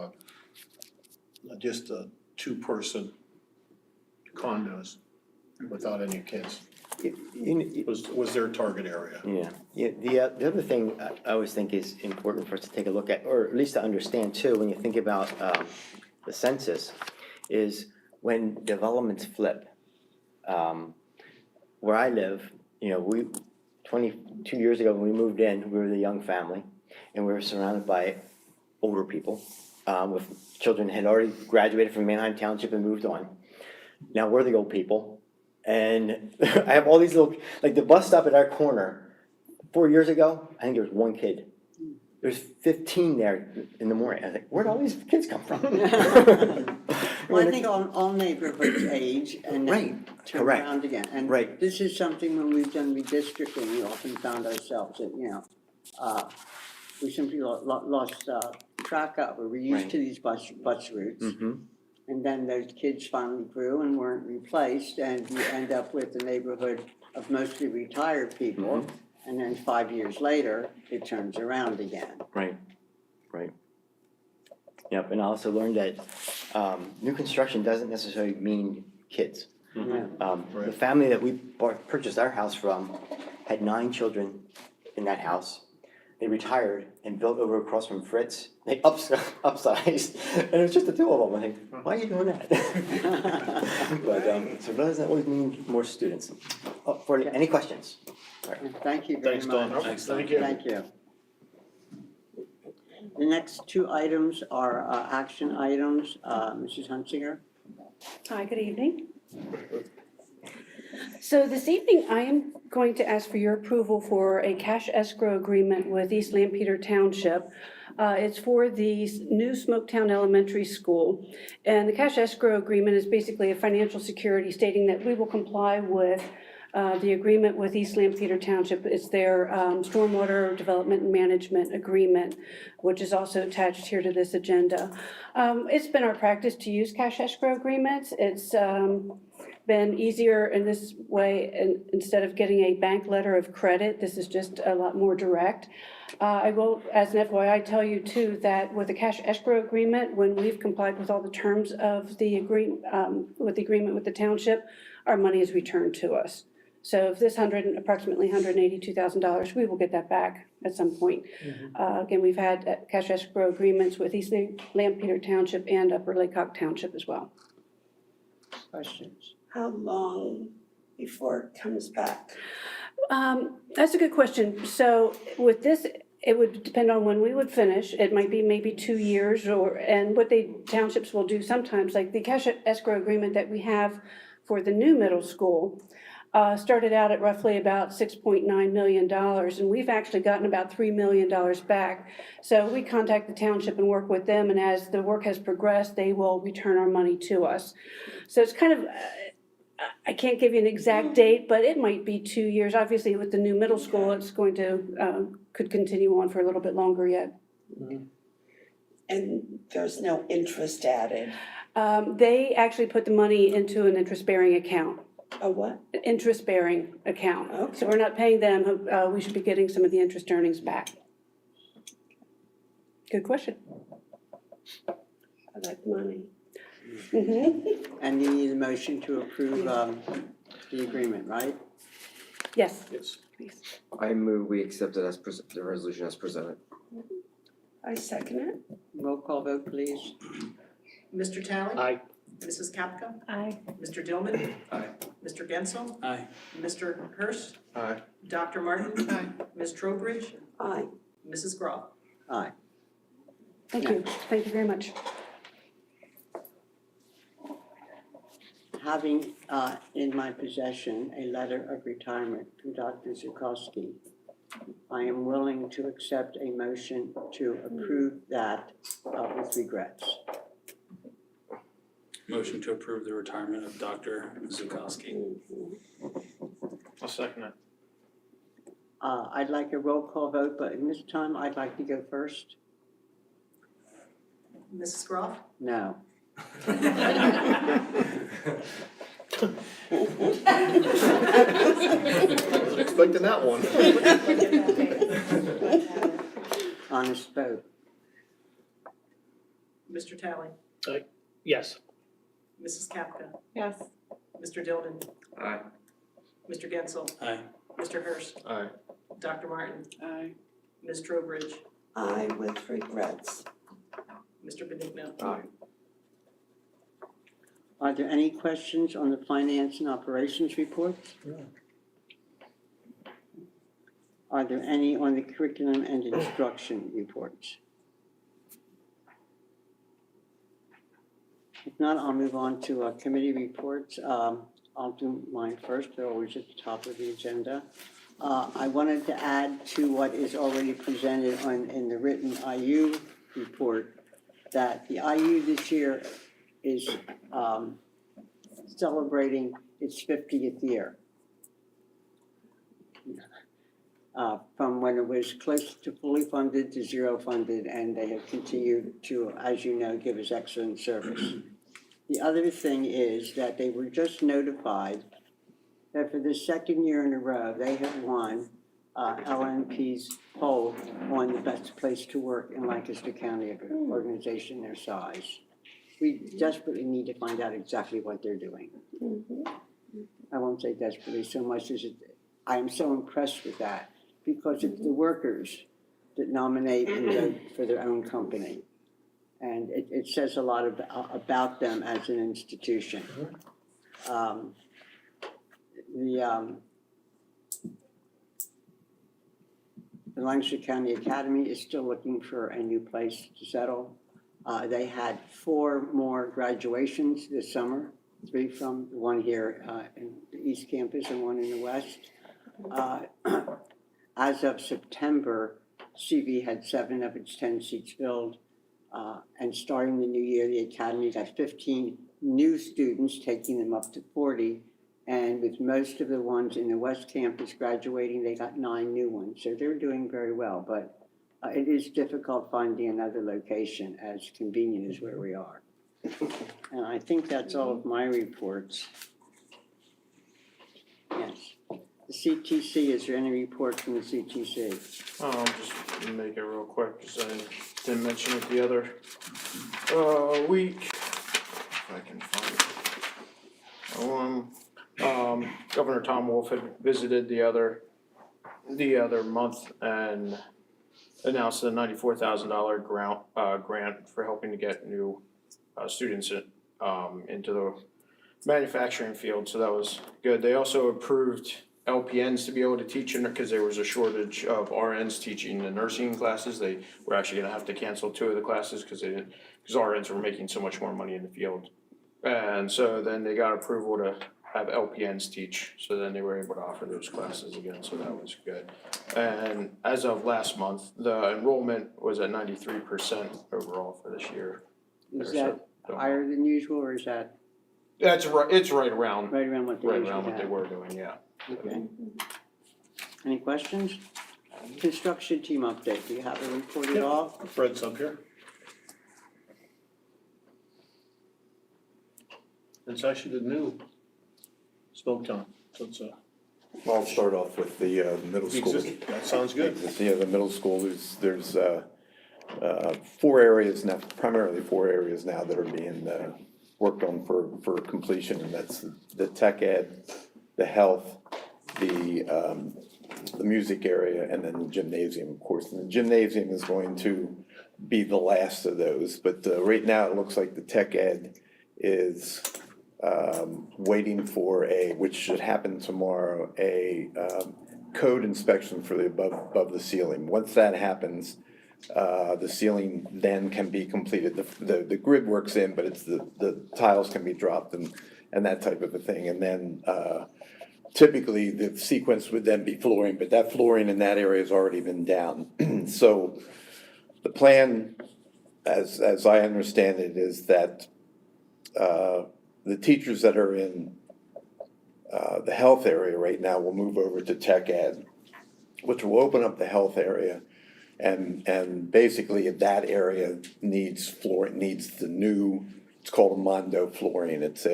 [SPEAKER 4] just a 2-person condos without any kids. was their target area.
[SPEAKER 12] The other thing I always think is important for us to take a look at, or at least to understand too, when you think about the census, is when developments flip. Where I live, 22 years ago when we moved in, we were the young family, and we were surrounded by older people with children had already graduated from Manheim Township and moved on. Now we're the old people, and I have all these little, like the bus stop at our corner. 4 years ago, I think there was one kid. There's 15 there in the morning. I was like, where'd all these kids come from?
[SPEAKER 1] Well, I think all neighborhoods age and then turn
[SPEAKER 12] correct.
[SPEAKER 1] around again. And
[SPEAKER 12] Right.
[SPEAKER 1] this is something when we've done redistricting, we often found ourselves that, we simply lost track of, or we're used
[SPEAKER 12] Right.
[SPEAKER 1] to these bus routes.
[SPEAKER 12] Mm-hmm.
[SPEAKER 1] And then those kids finally grew and weren't replaced, and you end up with a neighborhood of mostly retired people. And then 5 years later, it turns around again.
[SPEAKER 12] Right. Yep, and I also learned that new construction doesn't necessarily mean kids. The family that we purchased our house from had 9 children in that house. They retired and built over across from Fritz. They upsized, and it was just the 2 of them. I think, why are you doing that? But so that doesn't always mean more students. Any questions?
[SPEAKER 1] Thank you very
[SPEAKER 4] Thanks,
[SPEAKER 1] much.
[SPEAKER 4] Don.
[SPEAKER 14] Thank you.
[SPEAKER 1] Thank you. The next 2 items are action items. Mrs. Hunsinger?
[SPEAKER 9] Hi, good evening. So this evening, I am going to ask for your approval for a cash escrow agreement with East Lampeter Township. It's for the new Smoketown Elementary School. And the cash escrow agreement is basically a financial security stating that we will comply with the agreement with East Lampeter Township. It's their stormwater development and management agreement, which is also attached here to this agenda. It's been our practice to use cash escrow agreements. It's been easier in this way, and instead of getting a bank letter of credit, this is just a lot more direct. I will, as an FYI, tell you too that with the cash escrow agreement, when we've complied with all the terms of the agreement with the township, our money is returned to us. So if this approximately $182,000, we will get that back at some point. Again, we've had cash escrow agreements with East Lampeter Township and Upper Laycock Township as well.
[SPEAKER 1] Questions?
[SPEAKER 8] How long before it comes back?
[SPEAKER 9] That's a good question. So with this, it would depend on when we would finish. It might be maybe 2 years, and what the townships will do sometimes, like the cash escrow agreement that we have for the new middle school, started out at roughly about $6.9 million, and we've actually gotten about $3 million back. So we contact the township and work with them, and as the work has progressed, they will return our money to us. So it's kind of, I can't give you an exact date, but it might be 2 years. Obviously, with the new middle school, it's going to, could continue on for a little bit longer yet.
[SPEAKER 8] And there's no interest added?
[SPEAKER 9] They actually put the money into an interest-bearing account.
[SPEAKER 8] A what?
[SPEAKER 9] Interest-bearing account.
[SPEAKER 8] Okay.
[SPEAKER 9] So we're not paying them, we should be getting some of the interest earnings back. Good question.
[SPEAKER 8] I like money.
[SPEAKER 1] And you need a motion to approve the agreement, right?
[SPEAKER 9] Yes.
[SPEAKER 1] Yes.
[SPEAKER 15] I move we accept it as the resolution as presented.
[SPEAKER 8] I second it.
[SPEAKER 1] Roll call vote, please.
[SPEAKER 3] Mr. Talley?
[SPEAKER 7] Aye.
[SPEAKER 3] Mrs. Kapka?
[SPEAKER 9] Aye.
[SPEAKER 3] Mr. Dillman?
[SPEAKER 14] Aye.
[SPEAKER 3] Mr. Gensel?
[SPEAKER 14] Aye.
[SPEAKER 3] Mr. Hurst?
[SPEAKER 4] Aye.
[SPEAKER 3] Dr. Martin? Ms. Trowbridge?
[SPEAKER 8] Aye.
[SPEAKER 3] Mrs. Groff?
[SPEAKER 1] Aye.
[SPEAKER 9] Thank you. Thank you very much.
[SPEAKER 1] Having in my possession a letter of retirement from Dr. Zukowski, I am willing to accept a motion to approve that with regrets.
[SPEAKER 14] Motion to approve the retirement of Dr. Zukowski.
[SPEAKER 4] I'll second it.
[SPEAKER 1] I'd like a roll call vote, but in this time, I'd like to go first.
[SPEAKER 3] Mrs. Groff?
[SPEAKER 1] No.
[SPEAKER 4] Wasn't expecting that one.
[SPEAKER 1] Honest vote.
[SPEAKER 3] Mr. Talley?
[SPEAKER 7] Yes.
[SPEAKER 3] Mrs. Kapka?
[SPEAKER 6] Yes.
[SPEAKER 3] Mr. Dillman?
[SPEAKER 15] Aye.
[SPEAKER 3] Mr. Gensel.
[SPEAKER 2] Aye.
[SPEAKER 3] Mr. Hurst.
[SPEAKER 10] Aye.
[SPEAKER 3] Dr. Martin.
[SPEAKER 8] Aye.
[SPEAKER 3] Ms. Trowbridge.
[SPEAKER 8] Aye with regrets.
[SPEAKER 3] Mr. Benigno.
[SPEAKER 15] Aye.
[SPEAKER 1] Are there any questions on the finance and operations reports? Are there any on the curriculum and instruction reports? If not, I'll move on to committee reports. I'll do mine first, they're always at the top of the agenda. I wanted to add to what is already presented in the written IU report, that the IU this year is celebrating its 50th year. From when it was close to fully funded to zero funded, and they have continued to, as you know, give us excellent service. The other thing is that they were just notified that for the second year in a row, they have won LNP's poll on the best place to work in Lancaster County, of an organization their size. We desperately need to find out exactly what they're doing. I won't say desperately so much as I am so impressed with that, because it's the workers that nominate and vote for their own company. And it says a lot about them as an institution. The Lancaster County Academy is still looking for a new place to settle. They had 4 more graduations this summer, 3 from one here in the East Campus and 1 in the West. As of September, CV had 7 of its 10 seats filled. And starting the new year, the Academy got 15 new students, taking them up to 40. And with most of the ones in the West Campus graduating, they got 9 new ones. So they're doing very well, but it is difficult finding another location as convenient as where we are. And I think that's all of my reports. Yes. The CTC, is there any report from the CTC?
[SPEAKER 2] I'll just make it real quick, because I didn't mention it the other week. If I can find it. Governor Tom Wolf had visited the other month and announced a $94,000 grant for helping to get new students into the manufacturing field, so that was good. They also approved LPNs to be able to teach in, because there was a shortage of RNs teaching the nursing classes. They were actually gonna have to cancel 2 of the classes because RNs were making so much more money in the field. And so then they got approval to have LPNs teach, so then they were able to offer those classes again, so that was good. And as of last month, the enrollment was at 93% overall for this year.
[SPEAKER 1] Is that higher than usual, or is that
[SPEAKER 2] It's right around
[SPEAKER 1] right around what they usually have?
[SPEAKER 2] they were doing, yeah.
[SPEAKER 1] Okay. Any questions? Construction team update, do you have a report at all?
[SPEAKER 4] Fred's up here. It's actually the new smoke town, so it's
[SPEAKER 16] I'll start off with the middle school.
[SPEAKER 4] that sounds good.
[SPEAKER 16] Yeah, the middle school, there's 4 areas now, primarily 4 areas now that are being worked on for completion, and that's the tech ed, the health, the music area, and then the gymnasium, of course. And the gymnasium is going to be the last of those, but right now it looks like the tech ed is waiting for which should happen tomorrow, a code inspection for the above the ceiling. Once that happens, the ceiling then can be completed. The grid works in, but it's the tiles can be dropped and that type of a thing. And then typically the sequence would then be flooring, but that flooring in that area has already been down. So the plan, as I understand it, is that the teachers that are in the health area right now will move over to tech ed, which will open up the health area. And basically that area needs flooring, needs the new, it's called a Mondo flooring. It's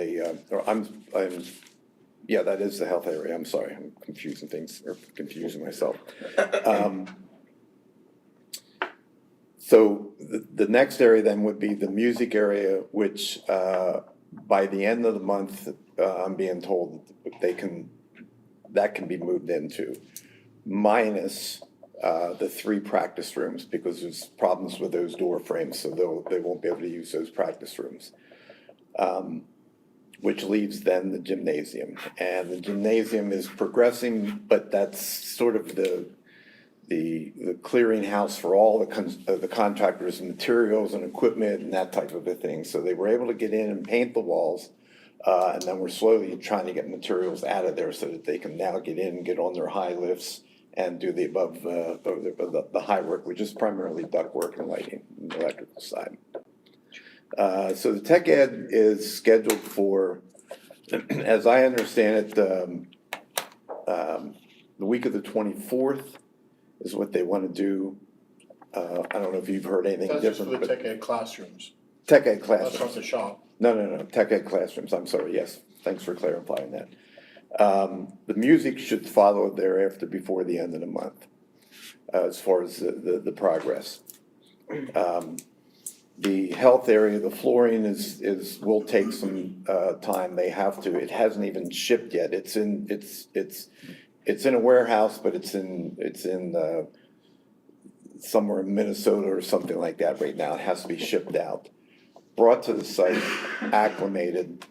[SPEAKER 16] yeah, that is the health area. I'm sorry, I'm confusing things, or confusing myself. So the next area then would be the music area, which by the end of the month, I'm being told they can that can be moved into, minus the 3 practice rooms, because there's problems with those door frames, so they won't be able to use those practice rooms. Which leaves then the gymnasium, and the gymnasium is progressing, but that's sort of the clearinghouse for all the contractors and materials and equipment and that type of a thing. So they were able to get in and paint the walls, and then we're slowly trying to get materials out of there so that they can now get in and get on their high lifts and do the above, the high work, which is primarily duct work and lighting and the electrical side. So the tech ed is scheduled for, as I understand it, the week of the 24th is what they want to do. I don't know if you've heard anything
[SPEAKER 4] That's just for
[SPEAKER 16] different.
[SPEAKER 4] the
[SPEAKER 16] but
[SPEAKER 4] tech ed classrooms.
[SPEAKER 16] Tech ed
[SPEAKER 4] That's
[SPEAKER 16] classrooms.
[SPEAKER 4] not the shop.
[SPEAKER 16] No, tech ed classrooms, I'm sorry, yes, thanks for clarifying that. The music should follow thereafter before the end of the month, as far as the progress. The health area, the flooring will take some time, they have to, it hasn't even shipped yet, it's in a warehouse, but it's in somewhere in Minnesota or something like that right now, it has to be shipped out. Brought to the site, acclimated,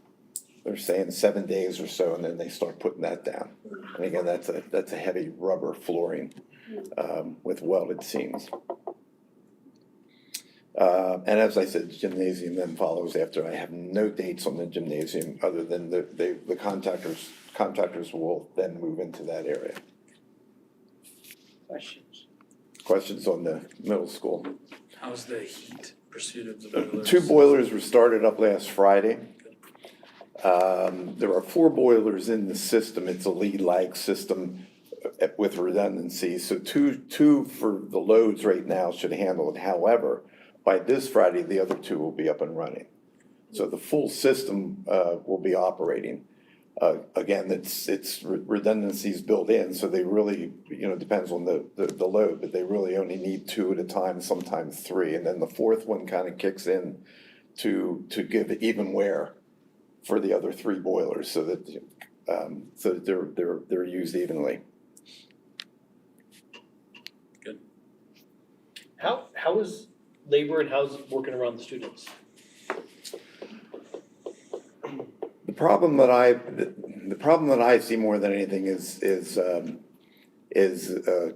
[SPEAKER 16] they're saying 7 days or so, and then they start putting that down. And again, that's a heavy rubber flooring with welded seams. And as I said, the gymnasium then follows after. I have no dates on the gymnasium other than the contractors will then move into that area.
[SPEAKER 1] Questions?
[SPEAKER 16] Questions on the middle school?
[SPEAKER 14] How's the heat pursuit of the boilers?
[SPEAKER 16] 2 boilers were started up last Friday. There are 4 boilers in the system. It's a lead-lag system with redundancy. So two for the loads right now should handle it. However, by this Friday, the other 2 will be up and running. So the full system will be operating. Again, it's redundancies built in, so they really, depends on the load, but they really only need 2 at a time, sometimes 3. And then the 4th one kind of kicks in to give even wear for the other 3 boilers so that they're used evenly.
[SPEAKER 14] Good.
[SPEAKER 7] How is labor and how's it working around the students?
[SPEAKER 16] The problem that I see more than anything is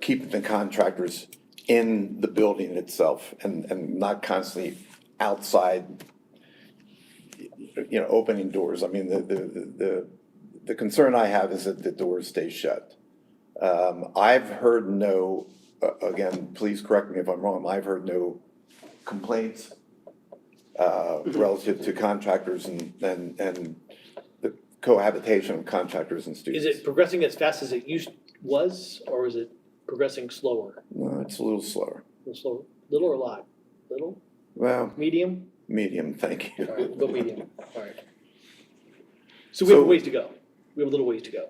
[SPEAKER 16] keeping the contractors in the building itself and not constantly outside, opening doors. I mean, the concern I have is that the doors stay shut. I've heard no, again, please correct me if I'm wrong, I've heard no complaints relative to contractors and the cohabitation of contractors and students.
[SPEAKER 7] Is it progressing as fast as it was, or is it progressing slower?
[SPEAKER 16] No, it's a little slower.
[SPEAKER 7] A little slower, little or a lot? Little?
[SPEAKER 16] Well,
[SPEAKER 7] Medium?
[SPEAKER 16] medium, thank you.
[SPEAKER 7] All right, we'll go medium, all right. So we have a ways to go. We have a little ways to go.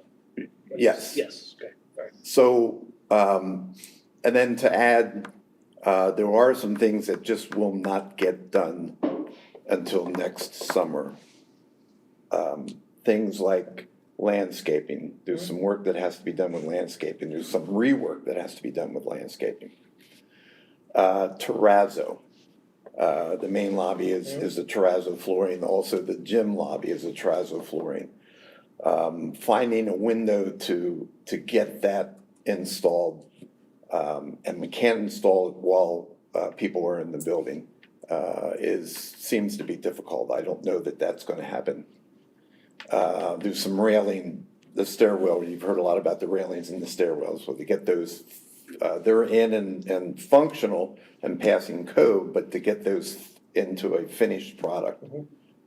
[SPEAKER 16] Yes.
[SPEAKER 7] Yes, okay, all right.
[SPEAKER 16] So, and then to add, there are some things that just will not get done until next summer. Things like landscaping. There's some work that has to be done with landscaping. There's some rework that has to be done with landscaping. Terrazzo. The main lobby is a terrazzo flooring. Also, the gym lobby is a terrazzo flooring. Finding a window to get that installed, and we can't install it while people are in the building, seems to be difficult. I don't know that that's going to happen. There's some railing, the stairwell. You've heard a lot about the railings in the stairwells. So to get those, they're in and functional and passing code, but to get those into a finished product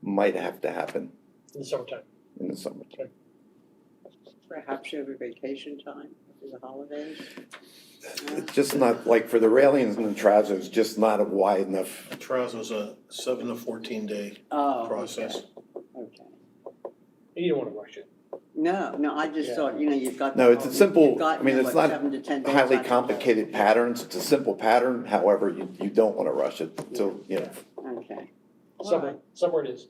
[SPEAKER 16] might have to happen
[SPEAKER 7] In the summertime.
[SPEAKER 16] in the summertime.
[SPEAKER 1] Perhaps over vacation time, after the holidays?
[SPEAKER 16] It's just not, like for the railings and the terrazzo's, just not a wide enough.
[SPEAKER 4] Terrazzo's a 7 to 14 day
[SPEAKER 1] Oh,
[SPEAKER 4] process.
[SPEAKER 1] okay.
[SPEAKER 7] And you don't wanna rush it.
[SPEAKER 1] No, I just
[SPEAKER 7] Yeah.
[SPEAKER 1] thought, you've got.
[SPEAKER 16] No, it's a simple,
[SPEAKER 1] you've got,
[SPEAKER 16] I mean, it's
[SPEAKER 1] what,
[SPEAKER 16] not
[SPEAKER 1] 7 to 10 days
[SPEAKER 16] highly
[SPEAKER 1] after-
[SPEAKER 16] complicated patterns. It's a simple pattern. However, you don't want to rush it until,
[SPEAKER 1] Okay.
[SPEAKER 7] Summer it is.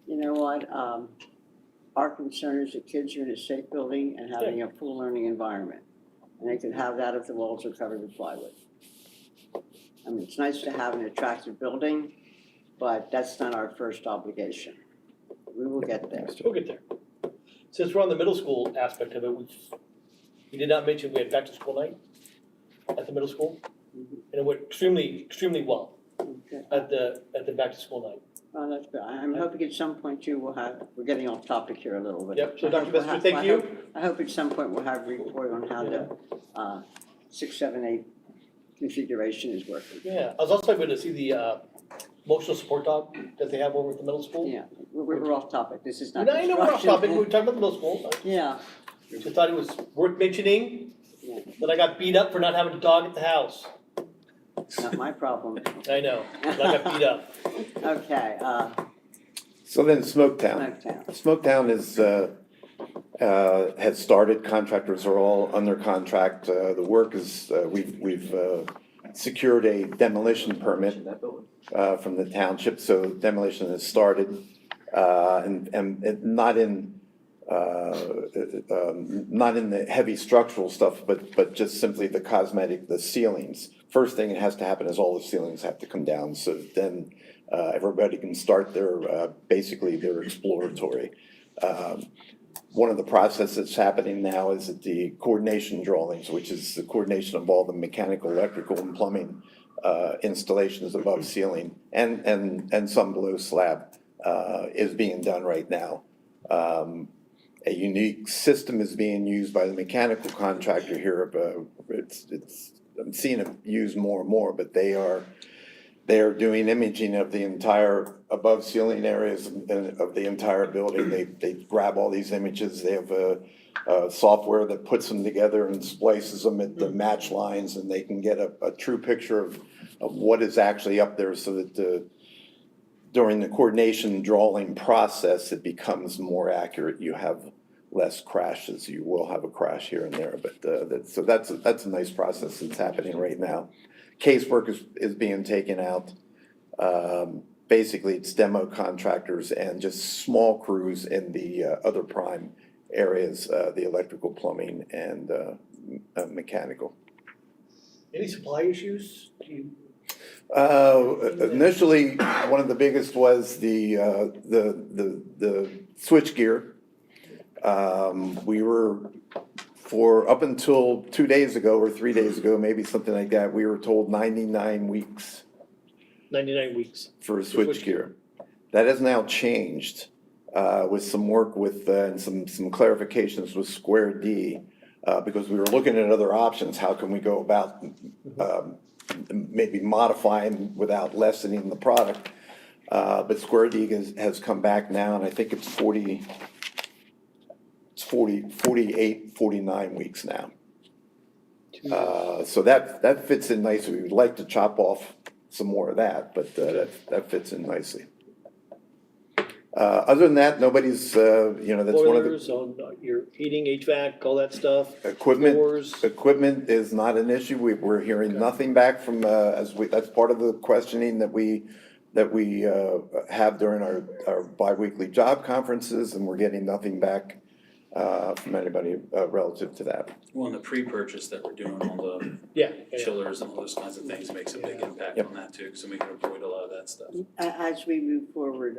[SPEAKER 1] You know what, our concern is that kids are in a safe building and having a full learning environment. And they can have that if the walls are covered with plywood. I mean, it's nice to have an attractive building, but that's not our first obligation. We will get there.
[SPEAKER 7] We'll get there. Since we're on the middle school aspect of it, we did not mention we had back to school night at the middle school. And it went extremely well
[SPEAKER 1] Okay.
[SPEAKER 7] at the back to school night.
[SPEAKER 1] Oh, that's good. I'm hoping at some point too, we're getting off topic here a little bit.
[SPEAKER 7] Yep, so
[SPEAKER 1] I
[SPEAKER 7] Dr.
[SPEAKER 1] hope we'll
[SPEAKER 7] Messenger,
[SPEAKER 1] have-
[SPEAKER 7] thank
[SPEAKER 1] I
[SPEAKER 7] you.
[SPEAKER 1] hope- I hope at some point we'll have a report on how the 6, 7, 8 configuration is working.
[SPEAKER 7] Yeah, I was also able to see the emotional support dog that they have over at the middle school.
[SPEAKER 1] Yeah, we're off topic. This is not
[SPEAKER 7] No, I know we're off
[SPEAKER 1] construction.
[SPEAKER 7] topic, we were talking about the middle school.
[SPEAKER 1] Yeah,
[SPEAKER 7] Just thought it was worth mentioning
[SPEAKER 1] Yeah.
[SPEAKER 7] that I got beat up for not having a dog at the house.
[SPEAKER 1] not my problem.
[SPEAKER 7] I know, but I got beat up.
[SPEAKER 1] Okay,
[SPEAKER 16] So then Smoketown.
[SPEAKER 1] Smoketown.
[SPEAKER 16] Smoketown has started, contractors are all under contract. The work is, we've secured a demolition permit from the township, so demolition has started. And not in the heavy structural stuff, but just simply the cosmetic, the ceilings. First thing that has to happen is all the ceilings have to come down, so then everybody can start basically their exploratory. One of the processes that's happening now is that the coordination drawings, which is the coordination of all the mechanical, electrical, and plumbing installations above ceiling and some below slab, is being done right now. A unique system is being used by the mechanical contractor here. I'm seeing it used more and more, but they are doing imaging of the entire above ceiling areas of the entire building. They grab all these images. They have a software that puts them together and splices them at the match lines, and they can get a true picture of what is actually up there, so that during the coordination drawing process, it becomes more accurate. You have less crashes. You will have a crash here and there, but so that's a nice process that's happening right now. Casework is being taken out. Basically, it's demo contractors and just small crews in the other prime areas, the electrical, plumbing, and mechanical.
[SPEAKER 7] Any supply issues?
[SPEAKER 16] Initially, one of the biggest was the switchgear. We were, for up until 2 days ago or 3 days ago, maybe something like that, we were told 99 weeks
[SPEAKER 7] 99 weeks.
[SPEAKER 16] for switchgear. That has now changed with some work with, and some clarifications with Square D, because we were looking at other options. How can we go about maybe modifying without lessening the product? But Square D has come back now, and I think it's 48, 49 weeks now. So that fits in nicely. We would like to chop off some more of that, but that fits in nicely. Other than that, nobody's, that's one of the.
[SPEAKER 7] Boilers on your heating, HVAC, all that stuff.
[SPEAKER 16] Equipment is not an issue. We're hearing nothing back from, that's part of the questioning that we have during our biweekly job conferences, and we're getting nothing back from anybody relative to that.
[SPEAKER 14] Well, and the pre-purchase that we're doing, all the chillers and all those kinds of things makes a big impact on that too, so we can avoid a lot of that stuff.
[SPEAKER 1] As we move forward,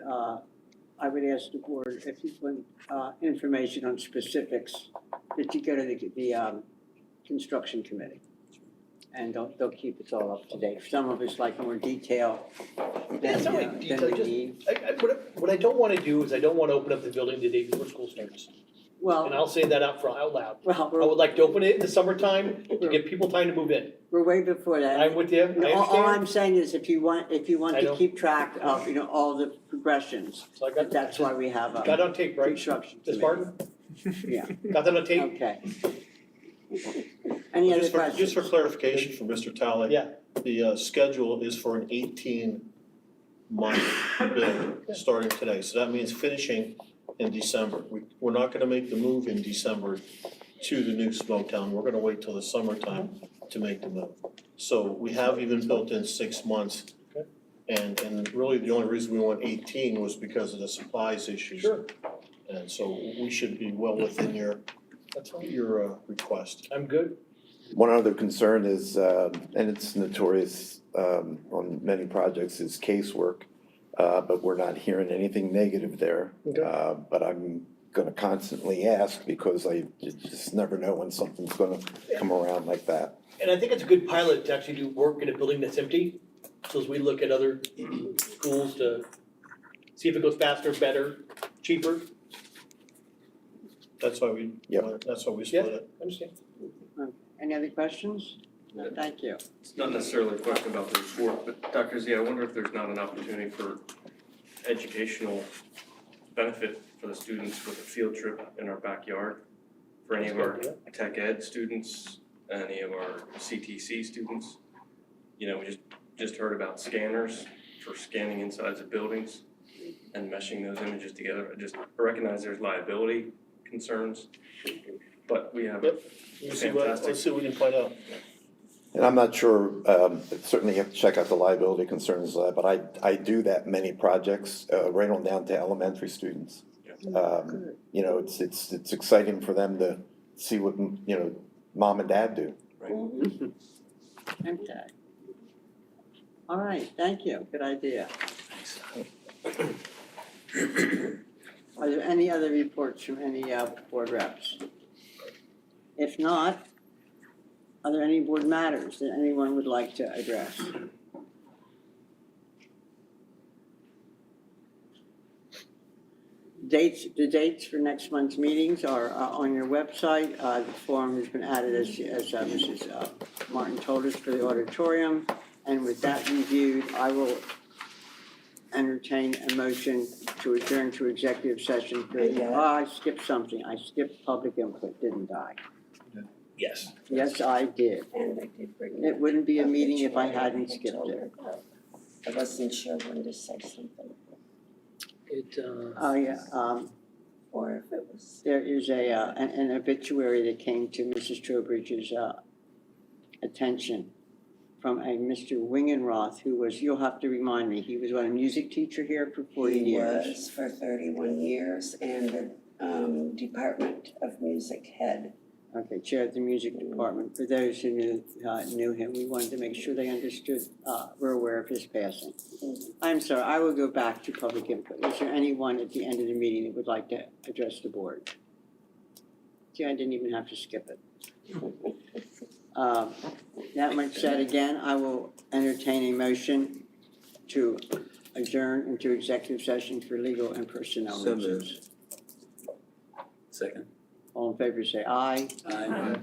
[SPEAKER 1] I would ask the board if you want information on specifics, that you go to the construction committee. And they'll keep us all up to date. Some of us like more detail
[SPEAKER 7] It's not like detail,
[SPEAKER 1] we need.
[SPEAKER 7] what I don't wanna do is I don't wanna open up the building the day before school starts. And I'll say that out loud.
[SPEAKER 1] Well,
[SPEAKER 7] I would like to open it in the summertime to give people time to move in.
[SPEAKER 1] We're way before that.
[SPEAKER 7] I'm with you, I understand.
[SPEAKER 1] All I'm saying is if you want
[SPEAKER 7] I
[SPEAKER 1] to
[SPEAKER 7] know.
[SPEAKER 1] keep track of, all the progressions,
[SPEAKER 7] So I got,
[SPEAKER 1] that's why we have
[SPEAKER 7] got it on tape, right?
[SPEAKER 1] construction
[SPEAKER 7] Ms.
[SPEAKER 1] committee.
[SPEAKER 7] Martin?
[SPEAKER 1] Yeah,
[SPEAKER 7] Got that on tape?
[SPEAKER 1] okay. Any other
[SPEAKER 4] Just
[SPEAKER 1] questions?
[SPEAKER 4] for clarification from Mr. Talley.
[SPEAKER 7] Yeah.
[SPEAKER 4] The schedule is for an 18-month build, starting today, so that means finishing in December. We're not gonna make the move in December to the new Smoketown, we're gonna wait till the summertime to make the move. So we have even built in 6 months. And really the only reason we went 18 was because of the supplies issues.
[SPEAKER 7] Sure.
[SPEAKER 4] And so we should be well within your request.
[SPEAKER 7] I'm good.
[SPEAKER 16] One other concern is, and it's notorious on many projects, is casework. But we're not hearing anything negative there.
[SPEAKER 7] Okay.
[SPEAKER 16] But I'm gonna constantly ask because you just never know when something's gonna come around like that.
[SPEAKER 7] And I think it's a good pilot to actually do work in a building that's empty. So as we look at other schools to see if it goes faster, better, cheaper.
[SPEAKER 4] That's why we,
[SPEAKER 16] Yep.
[SPEAKER 4] that's why we split
[SPEAKER 7] Yeah.
[SPEAKER 4] it.
[SPEAKER 7] Understand?
[SPEAKER 1] Any other questions? No, thank you.
[SPEAKER 2] It's not necessarily a question about the report, but Dr. Z, I wonder if there's not an opportunity for educational benefit for the students with a field trip in our backyard, for any of our tech ed students, any of our CTC students. You know, we just heard about scanners for scanning insides of buildings and meshing those images together. I recognize there's liability concerns, but we have a
[SPEAKER 4] Let's
[SPEAKER 2] fantastic.
[SPEAKER 4] see what we can find out.
[SPEAKER 16] And I'm not sure, certainly you have to check out the liability concerns, but I do that many projects, right on down to elementary students. You know, it's exciting for them to see what, you know, mom and dad do.
[SPEAKER 1] Okay. All right, thank you, good idea. Are there any other reports from any board reps? If not, are there any board matters that anyone would like to address? The dates for next month's meetings are on your website. The form has been added as Mrs. Martin told us for the auditorium. And with that reviewed, I will entertain a motion to adjourn to executive session for, I skipped something. I skipped public input, didn't I?
[SPEAKER 7] Yes.
[SPEAKER 1] Yes, I did.
[SPEAKER 8] And I did bring.
[SPEAKER 1] It wouldn't be a
[SPEAKER 8] up the
[SPEAKER 1] meeting if I
[SPEAKER 8] chair.
[SPEAKER 1] hadn't
[SPEAKER 8] I
[SPEAKER 1] skipped
[SPEAKER 8] told
[SPEAKER 1] it.
[SPEAKER 8] her. I wasn't sure when to say something,
[SPEAKER 1] Oh, yeah,
[SPEAKER 8] or if it was.
[SPEAKER 1] there is an obituary that came to Mrs. Trowbridge's attention from a Mr. Wingenroth, who was, you'll have to remind me, he was a music teacher here for 40 years.
[SPEAKER 8] He was for 31 years and the Department of Music head.
[SPEAKER 1] Okay, chair of the music department. For those who knew him, we wanted to make sure they understood, were aware of his passing. I'm sorry, I will go back to public input. Is there anyone at the end of the meeting that would like to address the board? See, I didn't even have to skip it. That much said, again, I will entertain a motion to adjourn into executive session for legal and personnel
[SPEAKER 15] So
[SPEAKER 1] reasons.
[SPEAKER 14] Second.
[SPEAKER 1] All in favor, say aye.
[SPEAKER 15] Aye.